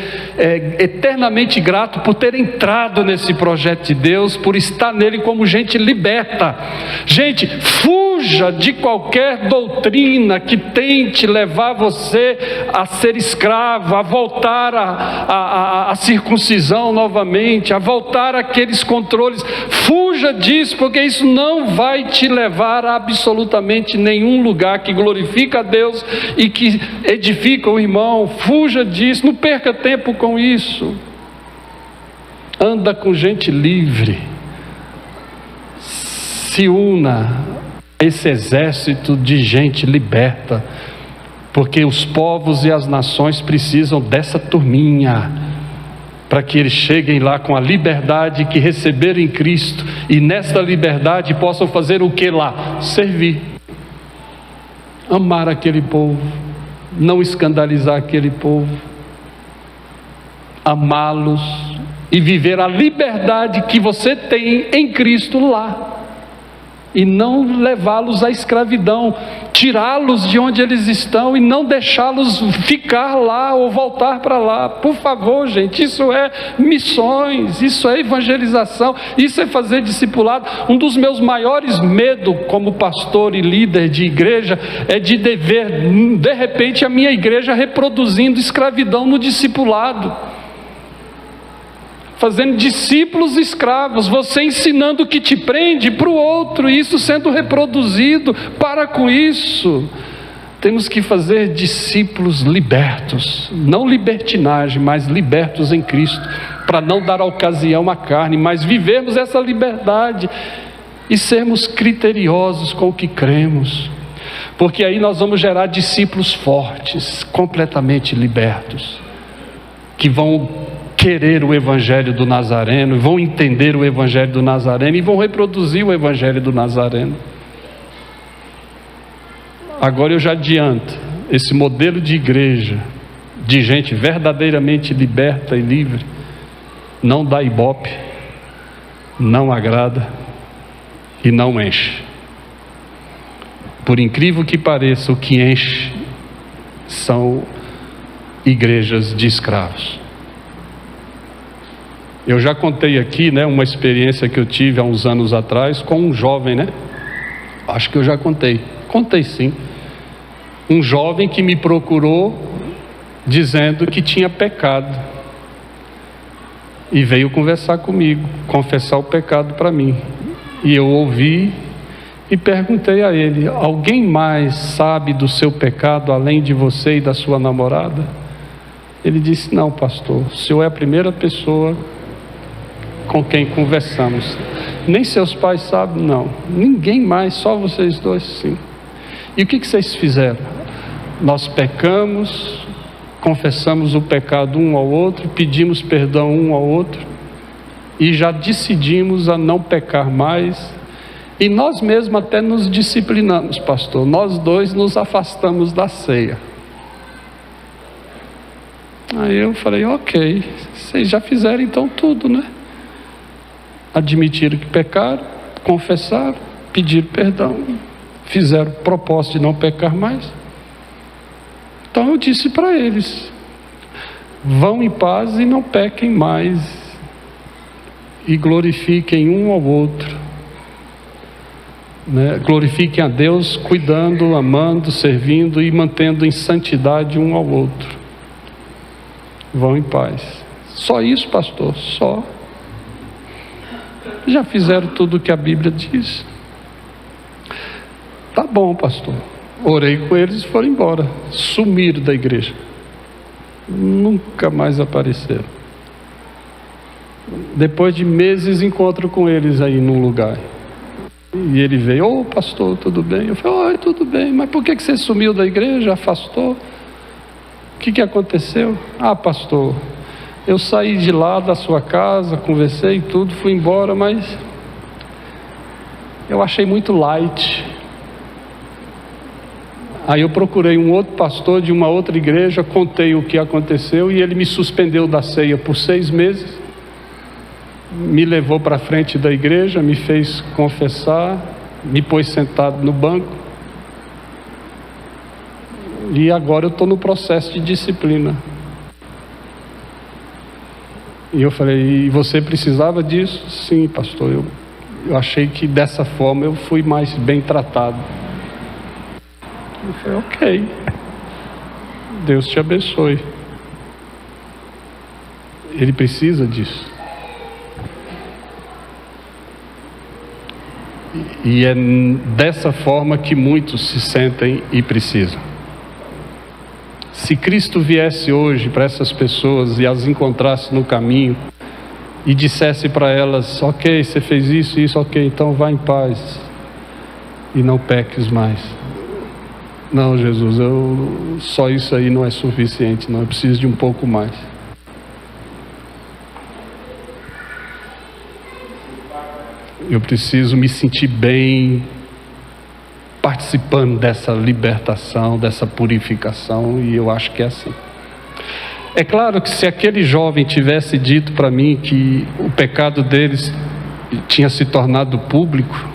eternamente grato por ter entrado nesse projeto de Deus, por estar nele como gente liberta. Gente, fuja de qualquer doutrina que tente levar você a ser escravo, a voltar à circuncisão novamente, a voltar àqueles controles. Fuja disso, porque isso não vai te levar a absolutamente nenhum lugar que glorifica a Deus e que edifica o irmão. Fuja disso, não perca tempo com isso. Anda com gente livre, se una a esse exército de gente liberta, porque os povos e as nações precisam dessa turminha, para que eles cheguem lá com a liberdade que receberam em Cristo, e nesta liberdade possam fazer o que lá? Servir, amar aquele povo, não escandalizar aquele povo, amá-los e viver a liberdade que você tem em Cristo lá, e não levá-los à escravidão, tirá-los de onde eles estão e não deixá-los ficar lá ou voltar para lá. Por favor, gente, isso é missões, isso é evangelização, isso é fazer discipulado. Um dos meus maiores medos como pastor e líder de igreja é de ver, de repente, a minha igreja reproduzindo escravidão no discipulado, fazendo discípulos escravos, você ensinando o que te prende para o outro, e isso sendo reproduzido. Para com isso. Temos que fazer discípulos libertos, não libertinagem, mas libertos em Cristo, para não dar ocasião à carne, mas vivermos essa liberdade e sermos criteriosos com o que cremos, porque aí nós vamos gerar discípulos fortes, completamente libertos, que vão querer o Evangelho do Nazareno, vão entender o Evangelho do Nazareno e vão reproduzir o Evangelho do Nazareno. Agora eu já adianto, esse modelo de igreja, de gente verdadeiramente liberta e livre, não dá ibope, não agrada e não enche. Por incrível que pareça, o que enche são igrejas de escravos. Eu já contei aqui, uma experiência que eu tive há uns anos atrás com um jovem, Acho que eu já contei sim. Um jovem que me procurou dizendo que tinha pecado e veio conversar comigo, confessar o pecado para mim. E eu ouvi e perguntei a ele: alguém mais sabe do seu pecado além de você e da sua namorada? Ele disse: não, pastor, o senhor é a primeira pessoa com quem conversamos. Nem seus pais sabem? Não. Ninguém mais, só vocês dois? Sim. E o que vocês fizeram? Nós pecamos, confessamos o pecado um ao outro, pedimos perdão um ao outro, e já decidimos a não pecar mais, e nós mesmos até nos disciplinamos, pastor. Nós dois nos afastamos da ceia. Aí eu falei: ok, vocês já fizeram então tudo, Admitiram que pecaram, confessaram, pediram perdão, fizeram propósito de não pecar mais. Então eu disse para eles: vão em paz e não pequem mais, e glorifiquem um ao outro, glorifiquem a Deus cuidando, amando, servindo e mantendo em santidade um ao outro. Vão em paz. Só isso, pastor? Só. Já fizeram tudo o que a Bíblia diz. Tá bom, pastor. Orei com eles e foram embora. Sumiram da igreja. Nunca mais apareceram. Depois de meses encontro com eles aí num lugar. E ele veio: ô pastor, tudo bem? Eu falei: oi, tudo bem, mas por que você sumiu da igreja, afastou? O que aconteceu? Ah, pastor, eu saí de lá da sua casa, conversei e tudo, fui embora, mas eu achei muito light. Aí eu procurei um outro pastor de uma outra igreja, contei o que aconteceu e ele me suspendeu da ceia por 6 meses, me levou para frente da igreja, me fez confessar, me pôs sentado no banco, E agora eu estou no processo de disciplina. E eu falei, e você precisava disso? Sim, pastor, eu achei que dessa forma eu fui mais bem tratado. Eu falei, ok, Deus te abençoe. Ele precisa disso. E é dessa forma que muitos se sentem e precisam. Se Cristo viesse hoje para essas pessoas e as encontrasse no caminho e dissesse para elas, ok, você fez isso, ok, então vá em paz e não peques mais. Não, Jesus, só isso aí não é suficiente, não, eu preciso de um pouco mais. Eu preciso me sentir bem participando dessa libertação, dessa purificação, e eu acho que é assim. É claro que se aquele jovem tivesse dito para mim que o pecado deles tinha se tornado público,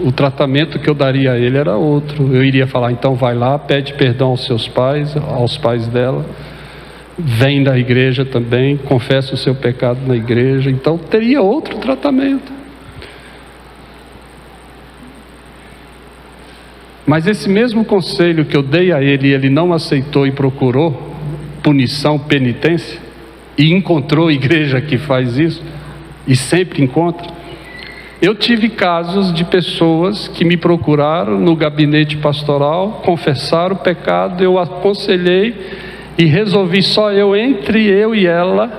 o tratamento que eu daria a ele era outro. Eu iria falar, então vai lá, pede perdão aos seus pais, aos pais dela, vem na igreja também, confessa o seu pecado na igreja, então teria outro tratamento. Mas esse mesmo conselho que eu dei a ele, ele não aceitou e procurou punição, penitência, e encontrou igreja que faz isso, e sempre encontra. Eu tive casos de pessoas que me procuraram no gabinete pastoral, confessaram o pecado, eu aconselhei e resolvi só entre eu e ela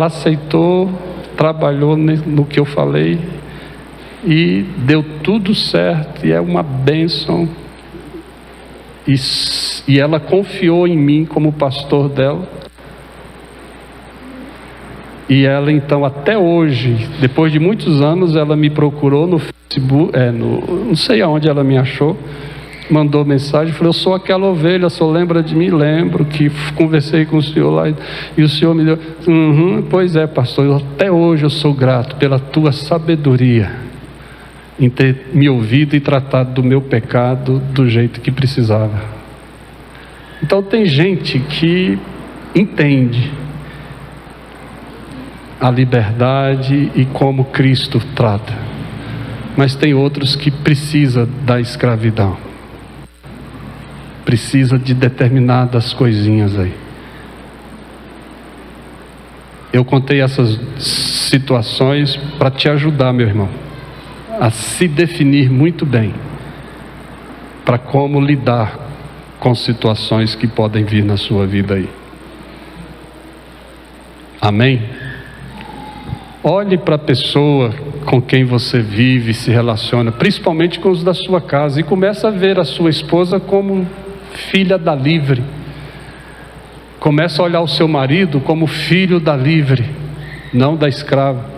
aceitou, trabalhou no que eu falei, e deu tudo certo, e é uma bênção, e ela confiou em mim como pastor dela, e ela então até hoje, depois de muitos anos, ela me procurou no Facebook, não sei aonde ela me achou, mandou mensagem, falou, eu sou aquela ovelha, só lembra de mim? Lembro que conversei com o senhor lá, e o senhor me deu, pois é, pastor, até hoje eu sou grato pela tua sabedoria, em ter me ouvido e tratado do meu pecado do jeito que precisava. Então tem gente que entende a liberdade e como Cristo trata, mas tem outros que precisa da escravidão, precisa de determinadas coisinhas aí. Eu contei essas situações para te ajudar, meu irmão, a se definir muito bem para como lidar com situações que podem vir na sua vida aí. Amém? Olhe para a pessoa com quem você vive, se relaciona, principalmente com os da sua casa, e comece a ver a sua esposa como filha da livre. Comece a olhar o seu marido como filho da livre, não da escrava.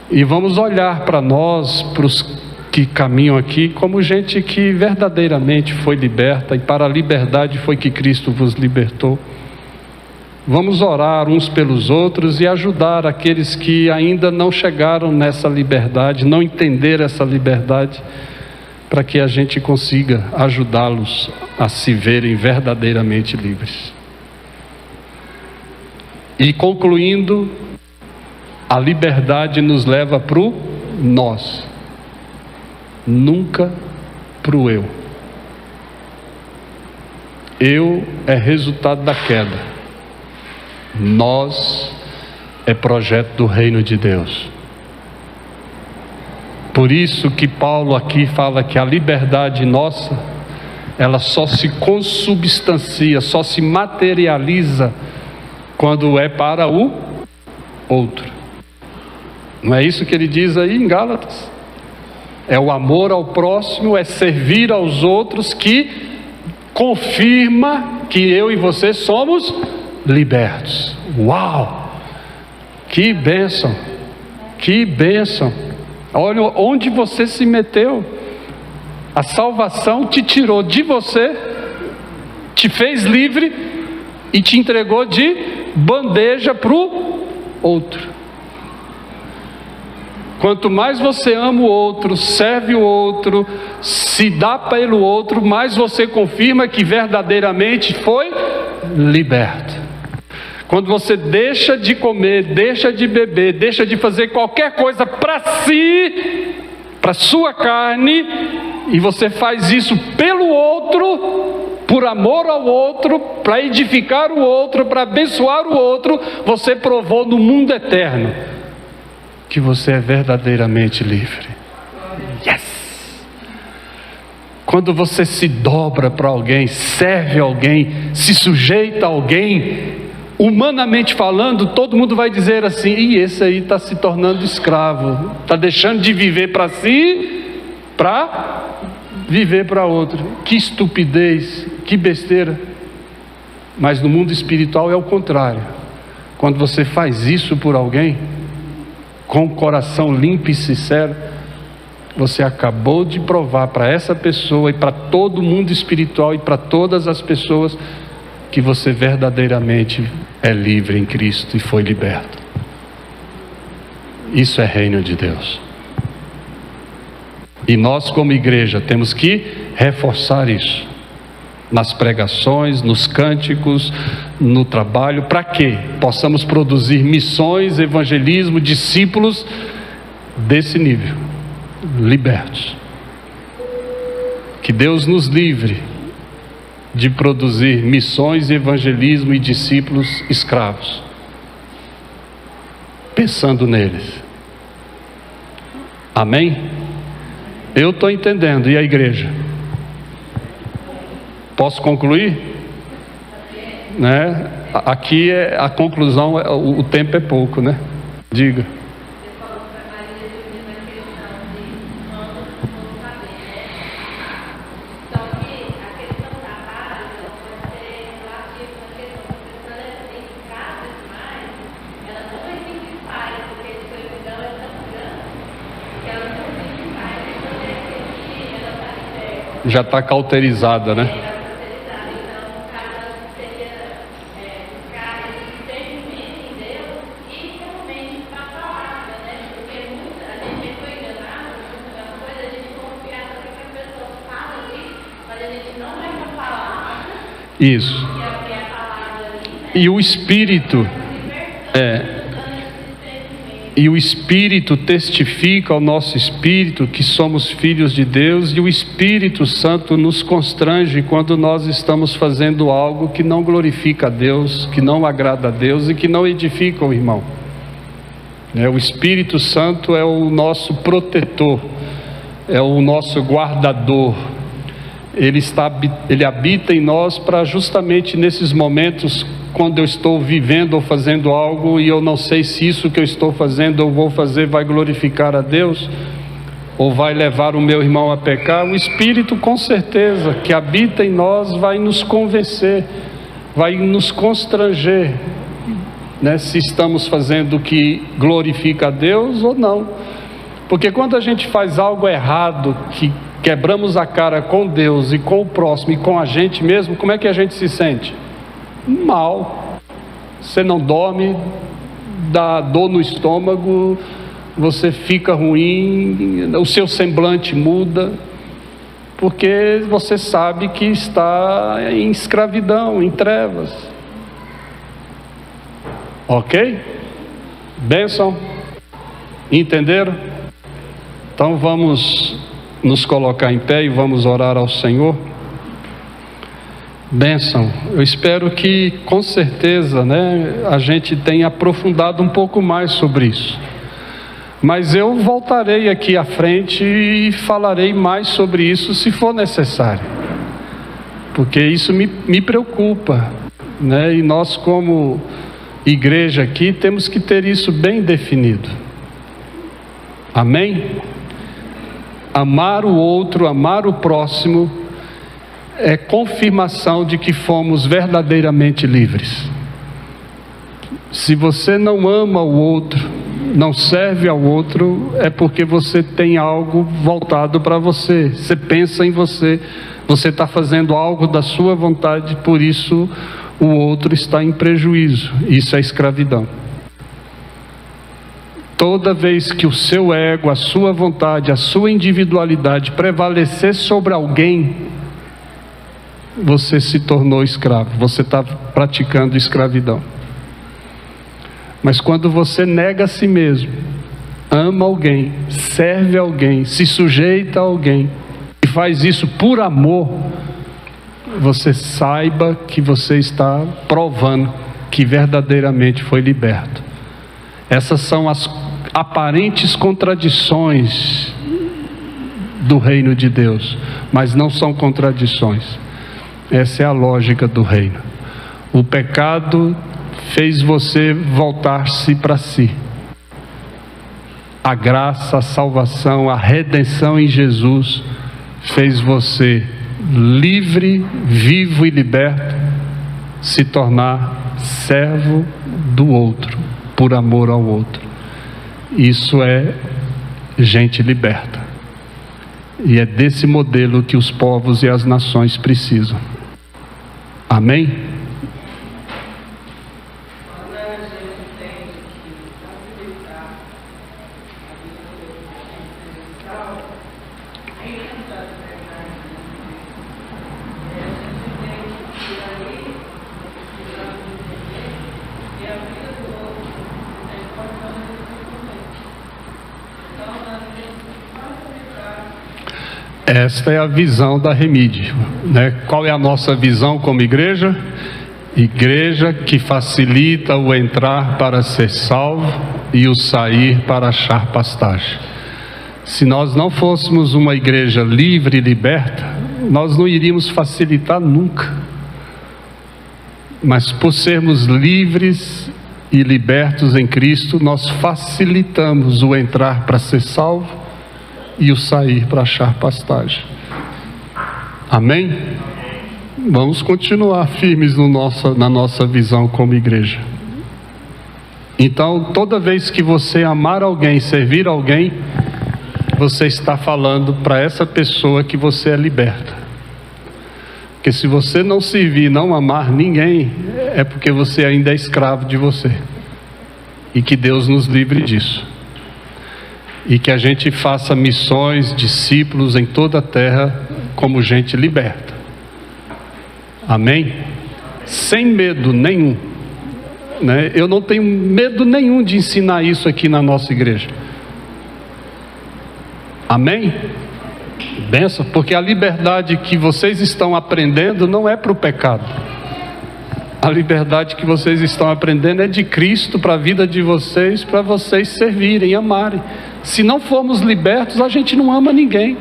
E vamos olhar para nós, para os que caminham aqui, como gente que verdadeiramente foi liberta, e para a liberdade foi que Cristo vos libertou. Vamos orar uns pelos outros e ajudar aqueles que ainda não chegaram nessa liberdade, não entenderam essa liberdade, para que a gente consiga ajudá-los a se verem verdadeiramente livres. E concluindo, a liberdade nos leva para o nós, nunca para o eu. Eu é resultado da queda, nós é projeto do reino de Deus. Por isso que Paulo aqui fala que a liberdade nossa, ela só se consubstancia, só se materializa quando é para o outro. Não é isso que ele diz aí em Gálatas? É o amor ao próximo, é servir aos outros, que confirma que eu e você somos libertos. Uau! Que bênção! Que bênção! Olha onde você se meteu. A salvação te tirou de você, te fez livre e te entregou de bandeja para o outro. Quanto mais você ama o outro, serve o outro, se dá pelo outro, mais você confirma que verdadeiramente foi liberto. Quando você deixa de comer, deixa de beber, deixa de fazer qualquer coisa para si, para sua carne, e você faz isso pelo outro, por amor ao outro, para edificar o outro, para abençoar o outro, você provou no mundo eterno que você é verdadeiramente livre. Yes! Quando você se dobra para alguém, serve alguém, se sujeita a alguém, humanamente falando, todo mundo vai dizer assim: e esse aí está se tornando escravo, está deixando de viver para si, para viver para outro. Que estupidez, que besteira. Mas no mundo espiritual é o contrário. Quando você faz isso por alguém, com o coração limpo e sincero, você acabou de provar para essa pessoa e para todo o mundo espiritual e para todas as pessoas que você verdadeiramente é livre em Cristo e foi liberto. Isso é reino de Deus. E nós, como igreja, temos que reforçar isso nas pregações, nos cânticos, no trabalho, para que possamos produzir missões, evangelismo, discípulos desse nível, libertos. Que Deus nos livre de produzir missões, evangelismo e discípulos escravos, pensando neles. Amém? Eu estou entendendo. E a igreja? Posso concluir? Né? Aqui é a conclusão, o tempo é pouco, né? Diga. Já está cauterizada, né? Isso. E o Espírito e o Espírito testifica ao nosso espírito que somos filhos de Deus, e o Espírito Santo nos constrange quando nós estamos fazendo algo que não glorifica a Deus, que não agrada a Deus e que não edifica o irmão. O Espírito Santo é o nosso protetor, é o nosso guardador. Ele habita em nós para justamente nesses momentos, quando eu estou vivendo ou fazendo algo e eu não sei se isso que eu estou fazendo ou vou fazer vai glorificar a Deus ou vai levar o meu irmão a pecar, o Espírito, com certeza, que habita em nós, vai nos convencer, vai nos constranger, né, se estamos fazendo o que glorifica a Deus ou não. Porque quando a gente faz algo errado, que quebramos a cara com Deus e com o próximo e com a gente mesmo, como é que a gente se sente? Mal. Você não dorme, dá dor no estômago, você fica ruim, o seu semblante muda, porque você sabe que está em escravidão, em trevas. Ok? Bênção? Entenderam? Então vamos nos colocar em pé e vamos orar ao Senhor. Bênção. Eu espero que, com certeza, né, a gente tenha aprofundado um pouco mais sobre isso. Mas eu voltarei aqui à frente e falarei mais sobre isso se for necessário. Porque isso me preocupa, né? E nós, como igreja aqui, temos que ter isso bem definido. Amém? Amar o outro, amar o próximo, é confirmação de que fomos verdadeiramente livres. Se você não ama o outro, não serve ao outro, é porque você tem algo voltado para você. Você pensa em você, você está fazendo algo da sua vontade, por isso o outro está em prejuízo. Isso é escravidão. Toda vez que o seu ego, a sua vontade, a sua individualidade prevalecer sobre alguém, você se tornou escravo, você está praticando escravidão. Mas quando você nega a si mesmo, ama alguém, serve alguém, se sujeita a alguém, e faz isso por amor, você saiba que você está provando que verdadeiramente foi liberto. Essas são as aparentes contradições do reino de Deus, mas não são contradições. Essa é a lógica do reino. O pecado fez você voltar-se para si. A graça, a salvação, a redenção em Jesus fez você livre, vivo e liberto, se tornar servo do outro, por amor ao outro. Isso é gente liberta. E é desse modelo que os povos e as nações precisam. Amém? Esta é a visão da Remídio, né? Qual é a nossa visão como igreja? Igreja que facilita o entrar para ser salvo e o sair para achar pastagem. Se nós não fôssemos uma igreja livre e liberta, nós não iríamos facilitar nunca. Mas por sermos livres e libertos em Cristo, nós facilitamos o entrar para ser salvo e o sair para achar pastagem. Amém? Vamos continuar firmes na nossa visão como igreja. Então, toda vez que você amar alguém, servir alguém, você está falando para essa pessoa que você é liberta. Porque se você não servir, não amar ninguém, é porque você ainda é escravo de você. E que Deus nos livre disso. E que a gente faça missões, discípulos em toda a terra, como gente liberta. Amém? Sem medo nenhum, né? Eu não tenho medo nenhum de ensinar isso aqui na nossa igreja. Amém? Benção, porque a liberdade que vocês estão aprendendo não é para o pecado. A liberdade que vocês estão aprendendo é de Cristo para a vida de vocês, para vocês servirem, amarem. Se não formos libertos, a gente não ama ninguém,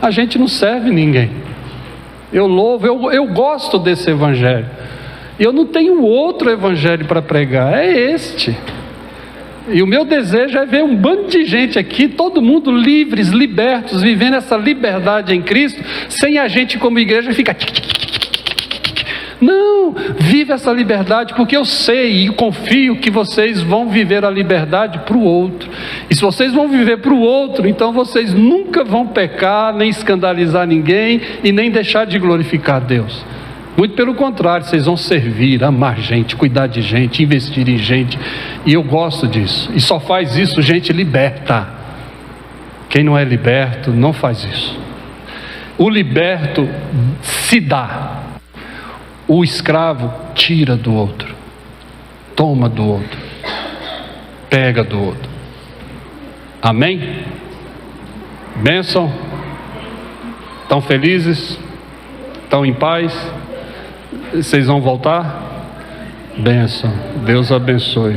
a gente não serve ninguém. Eu louvo, eu gosto desse evangelho. Eu não tenho outro evangelho para pregar, é este. E o meu desejo é ver um bando de gente aqui, todo mundo livres, libertos, vivendo essa liberdade em Cristo, sem a gente como igreja ficar... Não, vive essa liberdade, porque eu sei e confio que vocês vão viver a liberdade para o outro. E se vocês vão viver para o outro, então vocês nunca vão pecar, nem escandalizar ninguém e nem deixar de glorificar Deus. Muito pelo contrário, vocês vão servir, amar gente, cuidar de gente, investir em gente. E eu gosto disso. E só faz isso gente liberta. Quem não é liberto não faz isso. O liberto se dá. O escravo tira do outro, toma do outro, pega do outro. Amém? Bênção? Estão felizes? Estão em paz? Vocês vão voltar? Bênção. Deus abençoe.